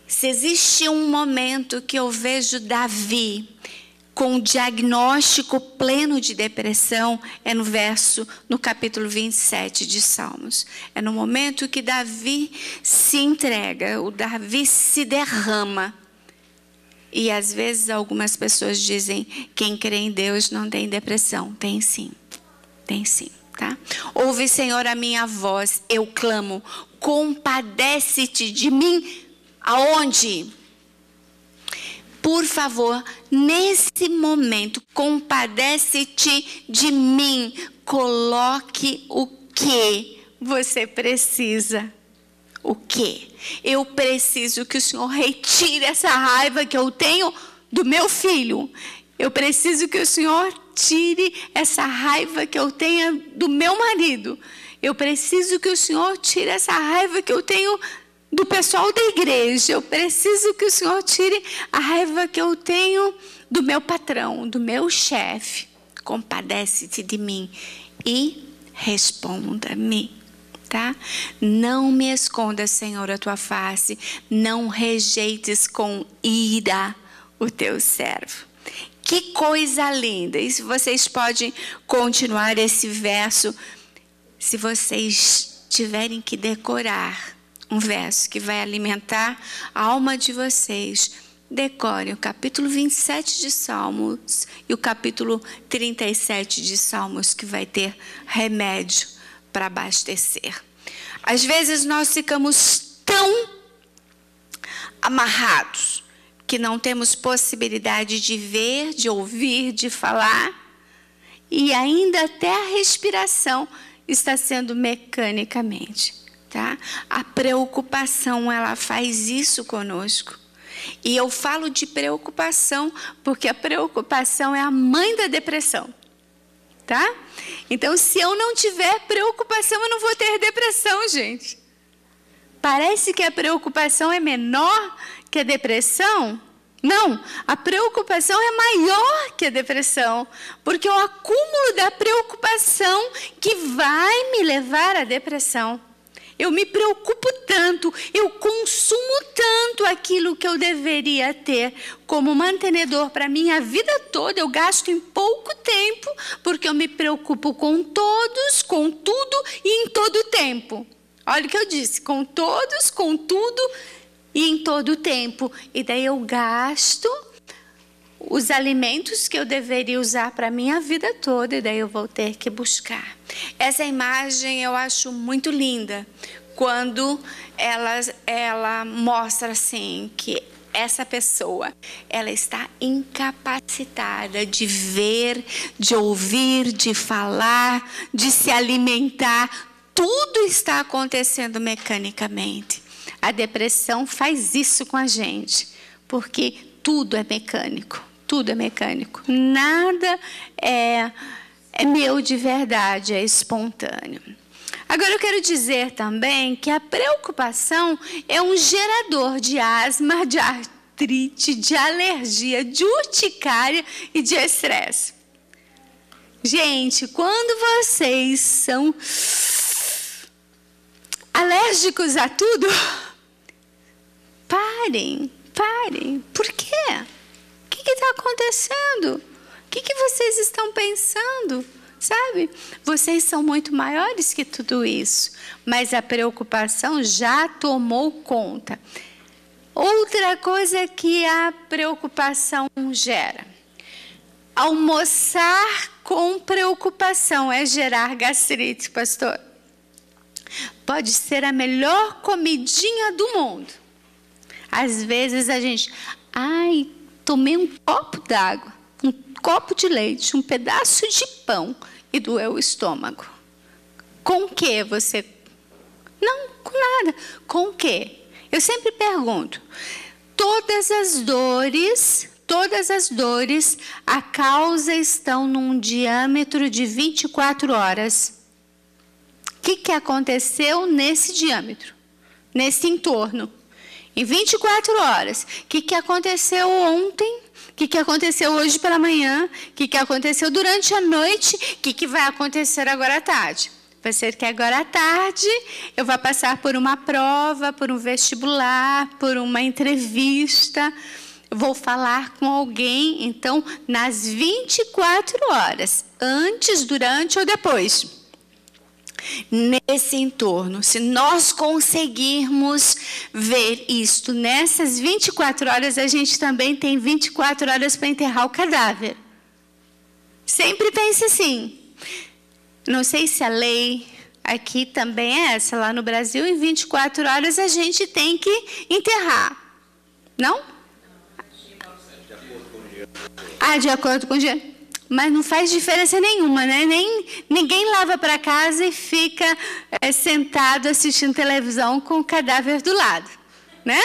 Se existe um momento que eu vejo Davi com um diagnóstico pleno de depressão, é no capítulo 27 de Salmos. É no momento que Davi se entrega, o Davi se derrama. E às vezes algumas pessoas dizem: quem crê em Deus não tem depressão. Tem sim, tá? Ouve, Senhor, a minha voz, eu clamo, compadece-te de mim. Aonde? Por favor, nesse momento, compadece-te de mim. Coloque o que você precisa. O quê? Eu preciso que o Senhor retire essa raiva que eu tenho do meu filho. Eu preciso que o Senhor tire essa raiva que eu tenho do meu marido. Eu preciso que o Senhor tire essa raiva que eu tenho do pessoal da igreja. Eu preciso que o Senhor tire a raiva que eu tenho do meu patrão, do meu chefe. Compadece-te de mim e responda-me. Tá? Não me esconda, Senhor, a tua face. Não rejeites com ira o teu servo. Que coisa linda. E se vocês podem continuar esse verso, se vocês tiverem que decorar um verso que vai alimentar a alma de vocês, decorem o capítulo 27 de Salmos e o capítulo 37 de Salmos, que vai ter remédio para abastecer. Às vezes nós ficamos tão amarrados que não temos possibilidade de ver, de ouvir, de falar, e ainda até a respiração está sendo mecanicamente, tá? A preocupação, ela faz isso conosco. E eu falo de preocupação porque a preocupação é a mãe da depressão. Tá? Então, se eu não tiver preocupação, eu não vou ter depressão, gente. Parece que a preocupação é menor que a depressão. Não, a preocupação é maior que a depressão, porque é o acúmulo da preocupação que vai me levar à depressão. eu me preocupo tanto, eu consumo tanto aquilo que eu deveria ter como mantenedor para a minha vida toda, eu gasto em pouco tempo, porque eu me preocupo com todos, com tudo e em todo o tempo. Olha o que eu disse, com todos, com tudo e em todo o tempo. E daí eu gasto os alimentos que eu deveria usar para a minha vida toda, e daí eu vou ter que buscar. Essa imagem eu acho muito linda, quando ela mostra assim, que essa pessoa, ela está incapacitada de ver, de ouvir, de falar, de se alimentar. Tudo está acontecendo mecanicamente. A depressão faz isso com a gente, porque tudo é mecânico. Tudo é mecânico. Nada é meu de verdade, é espontâneo. Agora eu quero dizer também que a preocupação é um gerador de asma, de artrite, de alergia, de urticária e de estresse. Gente, quando vocês são alérgicos a tudo, parem. Por quê? O que está acontecendo? O que vocês estão pensando? Sabe? Vocês são muito maiores que tudo isso, mas a preocupação já tomou conta. Outra coisa que a preocupação gera: almoçar com preocupação é gerar gastrite, pastor. Pode ser a melhor comidinha do mundo. Às vezes a gente, tomei um copo d'água, um copo de leite, um pedaço de pão e doeu o estômago. Com o que você? Não, com nada. Com o que? Eu sempre pergunto. Todas as dores, a causa estão num diâmetro de 24 horas. O que aconteceu nesse diâmetro? Nesse entorno? Em 24 horas. O que aconteceu ontem? O que aconteceu hoje pela manhã? O que aconteceu durante a noite? O que vai acontecer agora à tarde? Vai ser que agora à tarde eu vou passar por uma prova, por um vestibular, por uma entrevista. Vou falar com alguém, então, nas 24 horas, antes, durante ou depois. Nesse entorno, se nós conseguirmos ver isto nessas 24 horas, a gente também tem 24 horas para enterrar o cadáver. Sempre pense assim. Não sei se a lei aqui também é essa. Lá no Brasil, em 24 horas a gente tem que enterrar. Não? De acordo com o dia. Mas não faz diferença nenhuma, né? Ninguém leva para casa e fica sentado assistindo televisão com o cadáver do lado, né?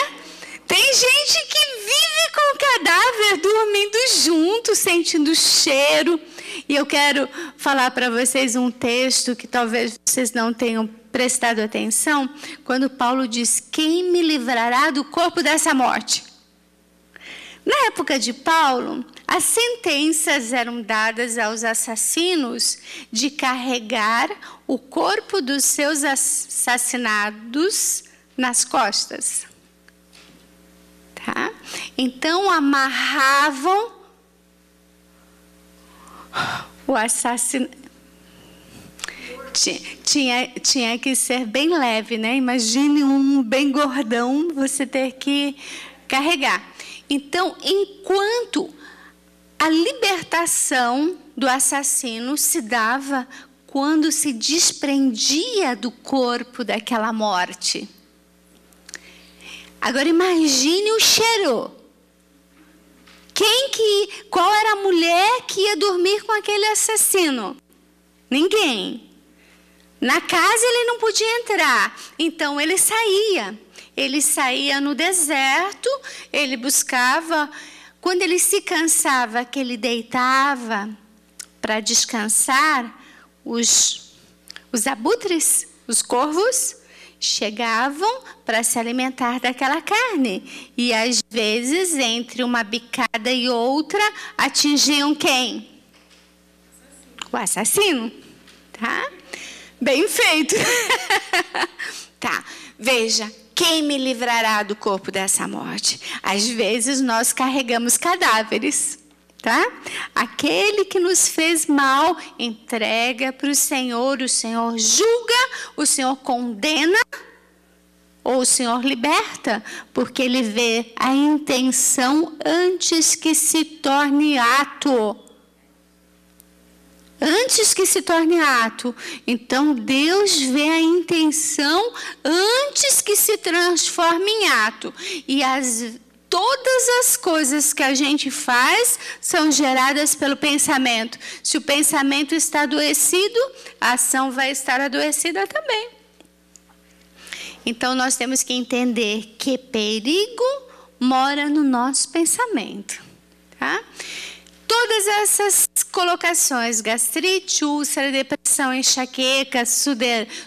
Tem gente que vive com o cadáver dormindo junto, sentindo o cheiro. E eu quero falar para vocês um texto que talvez vocês não tenham prestado atenção, quando Paulo diz: quem me livrará do corpo dessa morte? Na época de Paulo, as sentenças eram dadas aos assassinos de carregar o corpo dos seus assassinados nas costas. Tá? Então, amarravam o assassino. Tinha que ser bem leve, né? Imagine um bem gordão, você ter que carregar. Então, enquanto a libertação do assassino se dava quando se desprendia do corpo daquela morte. Agora imagine o cheiro. Qual era a mulher que ia dormir com aquele assassino? Ninguém. Na casa ele não podia entrar, então ele saía. Ele saía no deserto, ele buscava. Quando ele se cansava, que ele deitava para descansar, os abutres, os corvos, chegavam para se alimentar daquela carne. E às vezes, entre uma bicada e outra, atingiam quem? O assassino. Tá? Bem feito. Tá, veja, quem me livrará do corpo dessa morte? Às vezes nós carregamos cadáveres, tá? Aquele que nos fez mal, entrega para o Senhor julga, o Senhor condena, ou o Senhor liberta, porque Ele vê a intenção antes que se torne ato. Antes que se torne ato. Então, Deus vê a intenção antes que se transforme em ato. E todas as coisas que a gente faz são geradas pelo pensamento. Se o pensamento está adoecido, a ação vai estar adoecida também. Então, nós temos que entender que perigo mora no nosso pensamento, tá? Todas essas colocações, gastrite, úlcera, depressão, enxaqueca,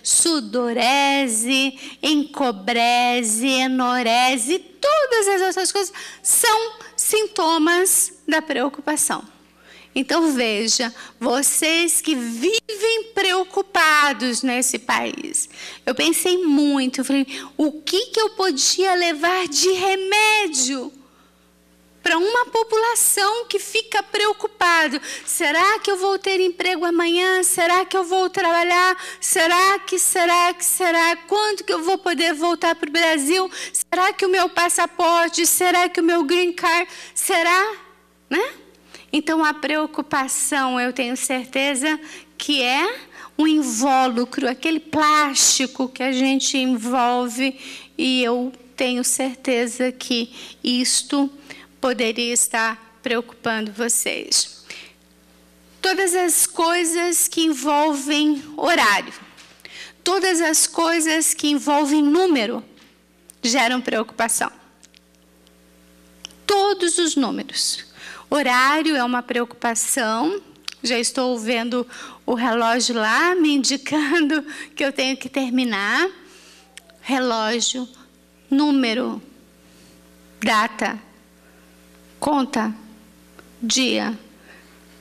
sudorese, encobrese, enorese, todas as outras coisas são sintomas da preocupação. Então veja, vocês que vivem preocupados nesse país, eu pensei muito, eu falei, o que eu podia levar de remédio para uma população que fica preocupado? Será que eu vou ter emprego amanhã? Será que eu vou trabalhar? Será? Quando que eu vou poder voltar para o Brasil? Será que o meu passaporte? Será que o meu green card? Será? Né? Então, a preocupação, eu tenho certeza que é um invólucro, aquele plástico que a gente envolve, e eu tenho certeza que isto poderia estar preocupando vocês. Todas as coisas que envolvem horário, todas as coisas que envolvem número, geram preocupação. Todos os números. Horário é uma preocupação. Já estou vendo o relógio lá me indicando que eu tenho que terminar. Relógio, número, data, conta, dia.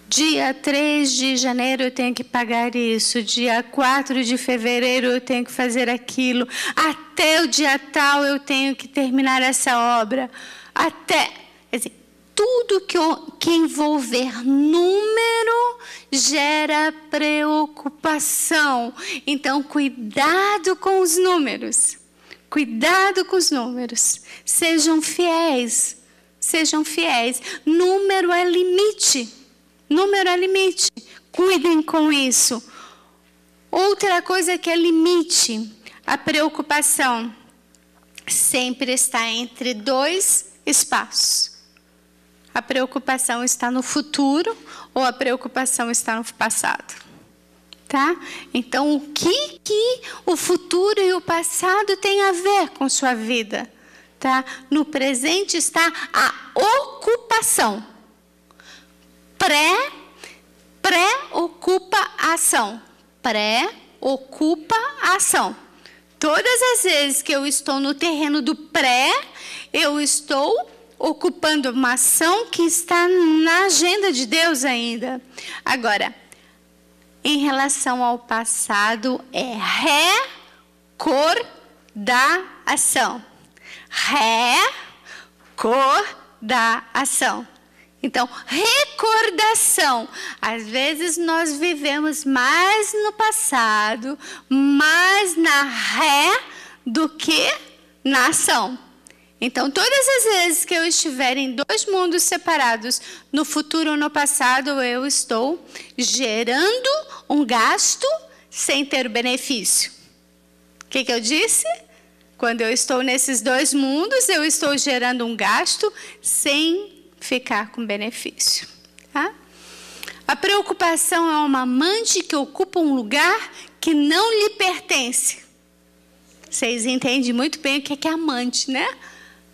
Dia 3 de janeiro eu tenho que pagar isso. Dia 4 de fevereiro eu tenho que fazer aquilo. Até o dia tal eu tenho que terminar essa obra. Quer dizer, tudo que envolver número gera preocupação. Então, cuidado com os números. Cuidado com os números. Sejam fiéis. Sejam fiéis. Número é limite. Número é limite. Cuidem com isso. Outra coisa que é limite. A preocupação sempre está entre dois espaços. A preocupação está no futuro ou a preocupação está no passado, tá? Então, o que o futuro e o passado têm a ver com sua vida, tá? No presente está a ocupação. Pré-ocupa a ação. Pré-ocupa a ação. Todas as vezes que eu estou no terreno do pré, eu estou ocupando uma ação que está na agenda de Deus ainda. Agora, em relação ao passado, é recordação. Recordação. Então, recordação. Às vezes nós vivemos mais no passado, mais na ré do que na ação. Então, todas as vezes que eu estiver em dois mundos separados, no futuro ou no passado, eu estou gerando um gasto sem ter o benefício. O que eu disse? Quando eu estou nesses dois mundos, eu estou gerando um gasto sem ficar com benefício. Tá? A preocupação é uma amante que ocupa um lugar que não lhe pertence. Vocês entendem muito bem o que é amante, né?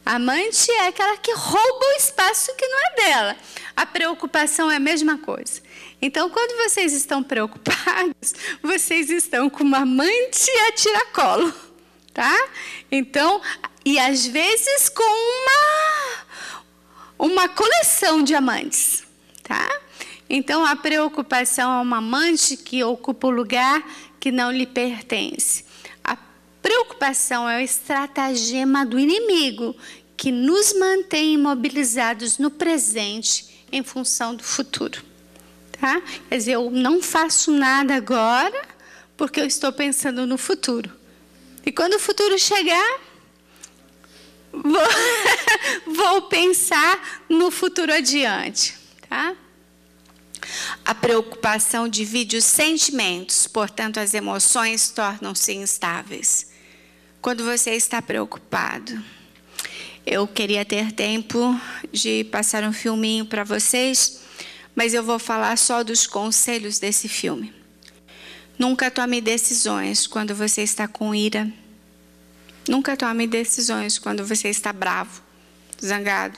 Amante é aquela que rouba o espaço que não é dela. A preocupação é a mesma coisa. Então, quando vocês estão preocupados, vocês estão com uma amante a tiracolo, tá? Então, e às vezes com uma coleção de amantes, tá? Então, a preocupação é uma amante que ocupa o lugar que não lhe pertence. A Preocupação é o estratagema do inimigo que nos mantém imobilizados no presente em função do futuro. Tá? Quer dizer, eu não faço nada agora porque eu estou pensando no futuro. E quando o futuro chegar, vou pensar no futuro adiante. Tá? A preocupação divide os sentimentos, portanto, as emoções tornam-se instáveis. Quando você está preocupado, eu queria ter tempo de passar um filminho para vocês, mas eu vou falar só dos conselhos desse filme. Nunca tome decisões quando você está com ira. Nunca tome decisões quando você está bravo, zangado.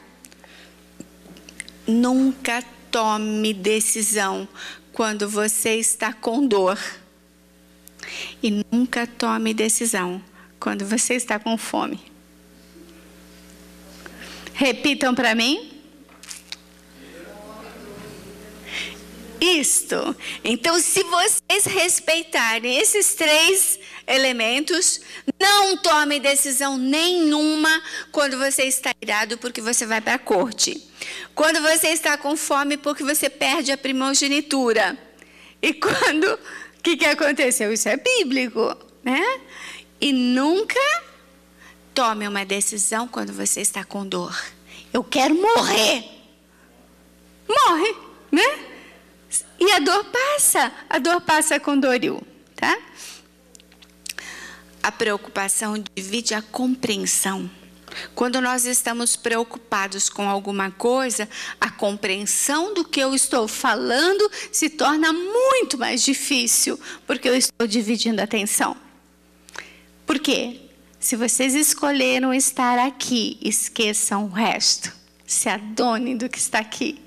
Nunca tome decisão quando você está com dor. E nunca tome decisão quando você está com fome. Repitam para mim. Isto. Então, se vocês respeitarem esses 3 elementos, não tome decisão nenhuma quando você está irado, porque você vai para a corte. Quando você está com fome, porque você perde a primogenitura. E quando... O que aconteceu? Isso é bíblico, né? E nunca tome uma decisão quando você está com dor. Eu quero morrer. Morre, né? E a dor passa com Doril, tá? A preocupação divide a compreensão. Quando nós estamos preocupados com alguma coisa, a compreensão do que eu estou falando se torna muito mais difícil, porque eu estou dividindo a atenção. Por quê? Se vocês escolheram estar aqui, esqueçam o resto. Se adonem do que está aqui.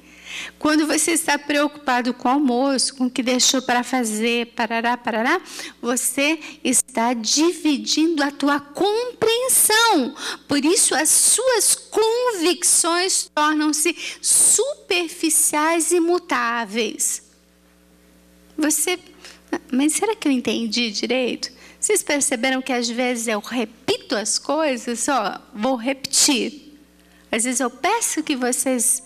Quando você está preocupado com o almoço, com o que deixou para fazer, parará, você está dividindo a tua compreensão. Por isso, as suas convicções tornam-se superficiais e mutáveis. Mas será que eu entendi direito? Vocês perceberam que às vezes eu repito as coisas? Vou repetir. Às vezes eu peço que vocês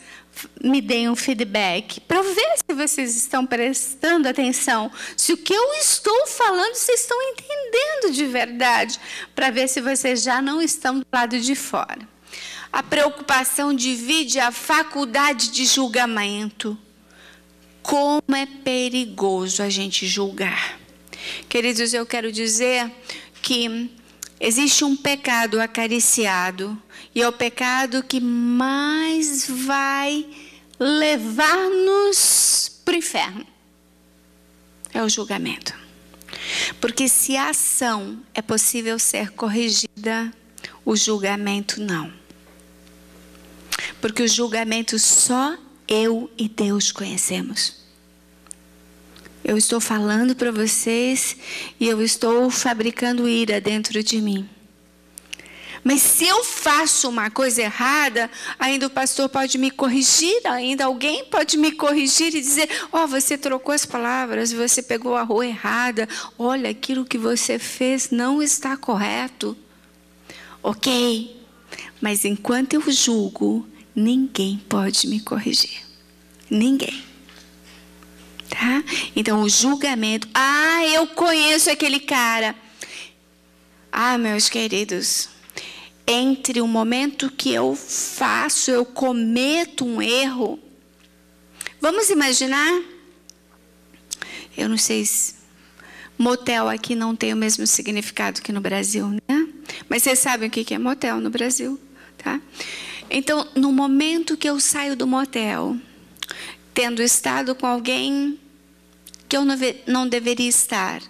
me deem um feedback para ver se vocês estão prestando atenção, se o que eu estou falando vocês estão entendendo de verdade, para ver se vocês já não estão do lado de fora. A preocupação divide a faculdade de julgamento. Como é perigoso a gente julgar. Queridos, eu quero dizer que existe um pecado acariciado, e é o pecado que mais vai levar-nos para o inferno. É o julgamento. Porque se a ação é possível ser corrigida, o julgamento não. Porque o julgamento só eu e Deus conhecemos. Eu estou falando para vocês e eu estou fabricando ira dentro de mim. Mas se eu faço uma coisa errada, ainda o pastor pode me corrigir, ainda alguém pode me corrigir e dizer, você trocou as palavras, você pegou a rua errada, olha, aquilo que você fez não está correto. Ok, mas enquanto eu julgo, ninguém pode me corrigir. Ninguém. Tá? Então o julgamento, eu conheço aquele cara. Meus queridos, entre o momento que eu cometo um erro, vamos imaginar, eu não sei se motel aqui não tem o mesmo significado que no Brasil, né? Mas vocês sabem o que é motel no Brasil, tá? Então, no momento que eu saio do motel, tendo estado com alguém que eu não deveria estar,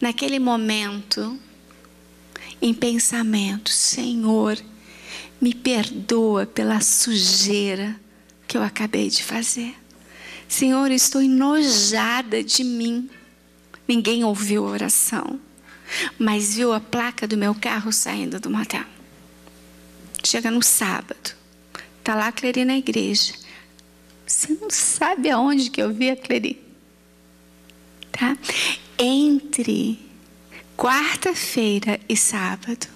naquele momento, em pensamento, Senhor, me perdoa pela sujeira que eu acabei de fazer. Senhor, estou enojada de mim. Ninguém ouviu a oração, mas viu a placa do meu carro saindo do motel. Chega no sábado, está lá a Cleri na igreja. Você não sabe aonde que eu vi a Cleri. Tá? Entre quarta-feira e sábado.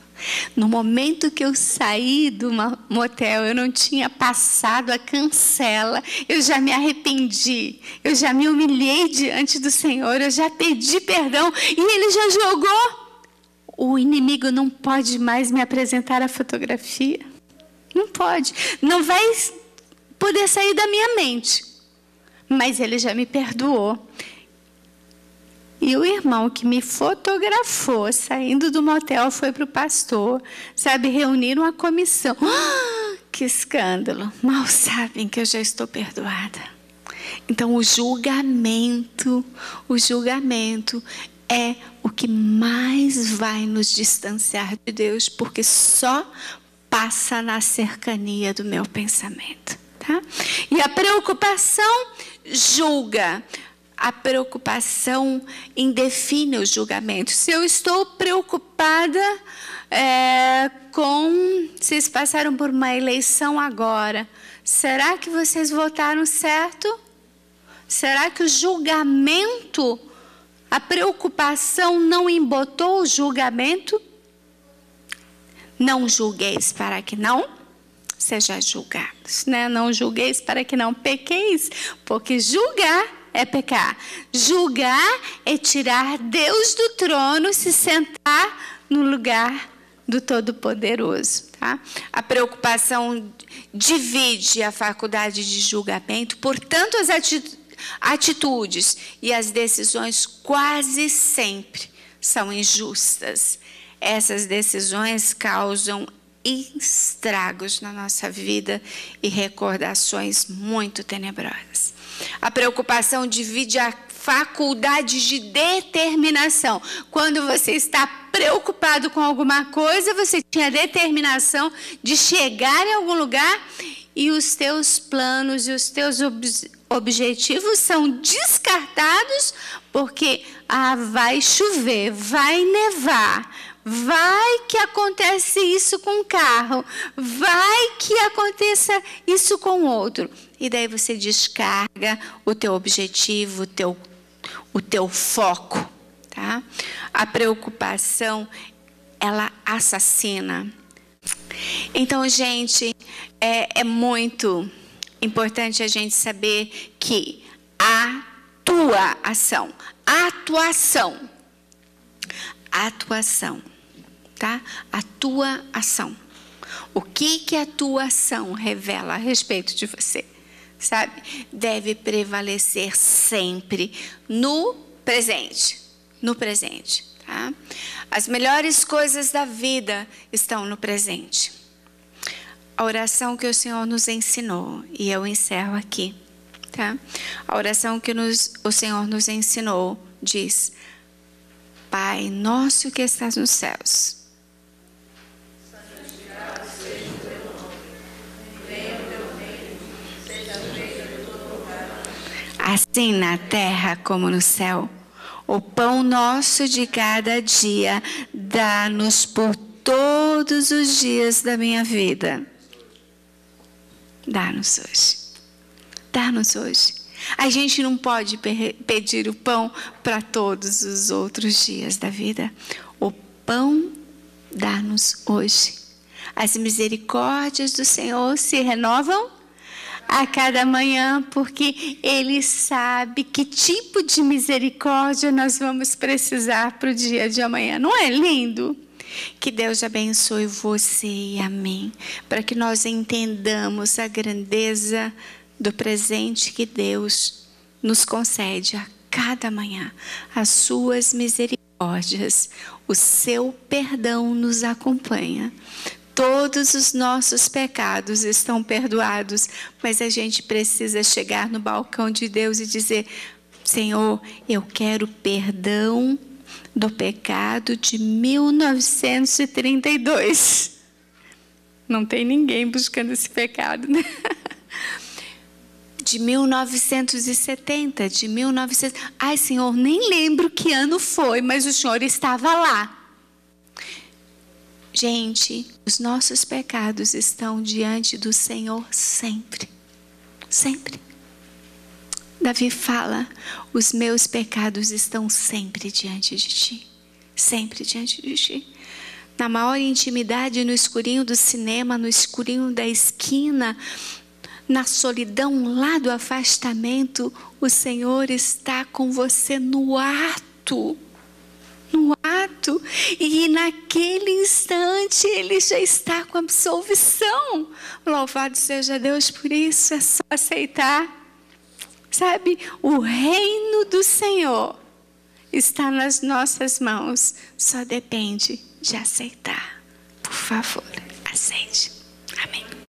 No momento que eu saí do motel, eu não tinha passado a cancela, eu já me arrependi, eu já me humilhei diante do Senhor, eu já pedi perdão e Ele já jogou. O inimigo não pode mais me apresentar a fotografia. Não pode. Não vai poder sair da minha mente. Mas Ele já me perdoou. E o irmão que me fotografou saindo do motel foi para o pastor. Sabe, reuniram a comissão. Que escândalo. Mal sabem que eu já estou perdoada. Então o julgamento é o que mais vai nos distanciar de Deus, porque só passa na cercania do meu pensamento, tá? E a preocupação julga. A preocupação indefine o julgamento. Se eu estou preocupada vocês passaram por uma eleição agora, será que vocês votaram certo? Será que o julgamento, a preocupação não embotou o julgamento? Não julgueis para que não sejais julgados, né? Não julgueis para que não pequeis, porque julgar é pecar. Julgar é tirar Deus do trono, se sentar no lugar do Todo-Poderoso, tá? A preocupação divide a faculdade de julgamento, portanto, as atitudes e as decisões quase sempre são injustas. Essas decisões causam estragos na nossa vida e recordações muito tenebrosas. A preocupação divide a faculdade de determinação. Quando você está preocupado com alguma coisa, você tinha determinação de chegar em algum lugar e os teus planos e os teus objetivos são descartados porque vai chover, vai nevar, vai que acontece isso com um carro, vai que aconteça isso com outro. E daí você descarga o teu objetivo, o teu foco, tá? A preocupação, ela assassina. Então, gente, é muito importante a gente saber que a tua atuação, tá? A tua ação. O que a tua ação revela a respeito de você? Sabe? Deve prevalecer sempre no presente. No presente, tá? As melhores coisas da vida estão no presente. A oração que o Senhor nos ensinou, e eu encerro aqui, tá? A oração que o Senhor nos ensinou diz: Pai nosso que estás nos céus, assim na terra como no céu. O pão nosso de cada dia, dá-nos por todos os dias da minha vida. Dá-nos hoje. Dá-nos hoje. A gente não pode pedir o pão para todos os outros dias da vida. O pão dá-nos hoje. As misericórdias do Senhor se renovam a cada manhã, porque Ele sabe que tipo de misericórdia nós vamos precisar para o dia de amanhã. Não é lindo? Que Deus abençoe você e a mim, para que nós entendamos a grandeza do presente que Deus nos concede a cada manhã. As suas misericórdias, o seu perdão nos acompanha. Todos os nossos pecados estão perdoados, mas a gente precisa chegar no balcão de Deus e dizer: Senhor, eu quero perdão do pecado de 1932. Não tem ninguém buscando esse pecado, né? De 1970, de 1900. Ai, Senhor, nem lembro que ano foi, mas o Senhor estava lá. Gente, os nossos pecados estão diante do Senhor sempre. Sempre. Davi fala: os meus pecados estão sempre diante de ti. sempre diante de ti. Na maior intimidade, no escurinho do cinema, no escurinho da esquina, na solidão lá do afastamento, o Senhor está com você no ato. No ato. E naquele instante Ele já está com absolvição. Louvado seja Deus por isso. É só aceitar. Sabe, o reino do Senhor está nas nossas mãos. Só depende de aceitar. Por favor, aceite.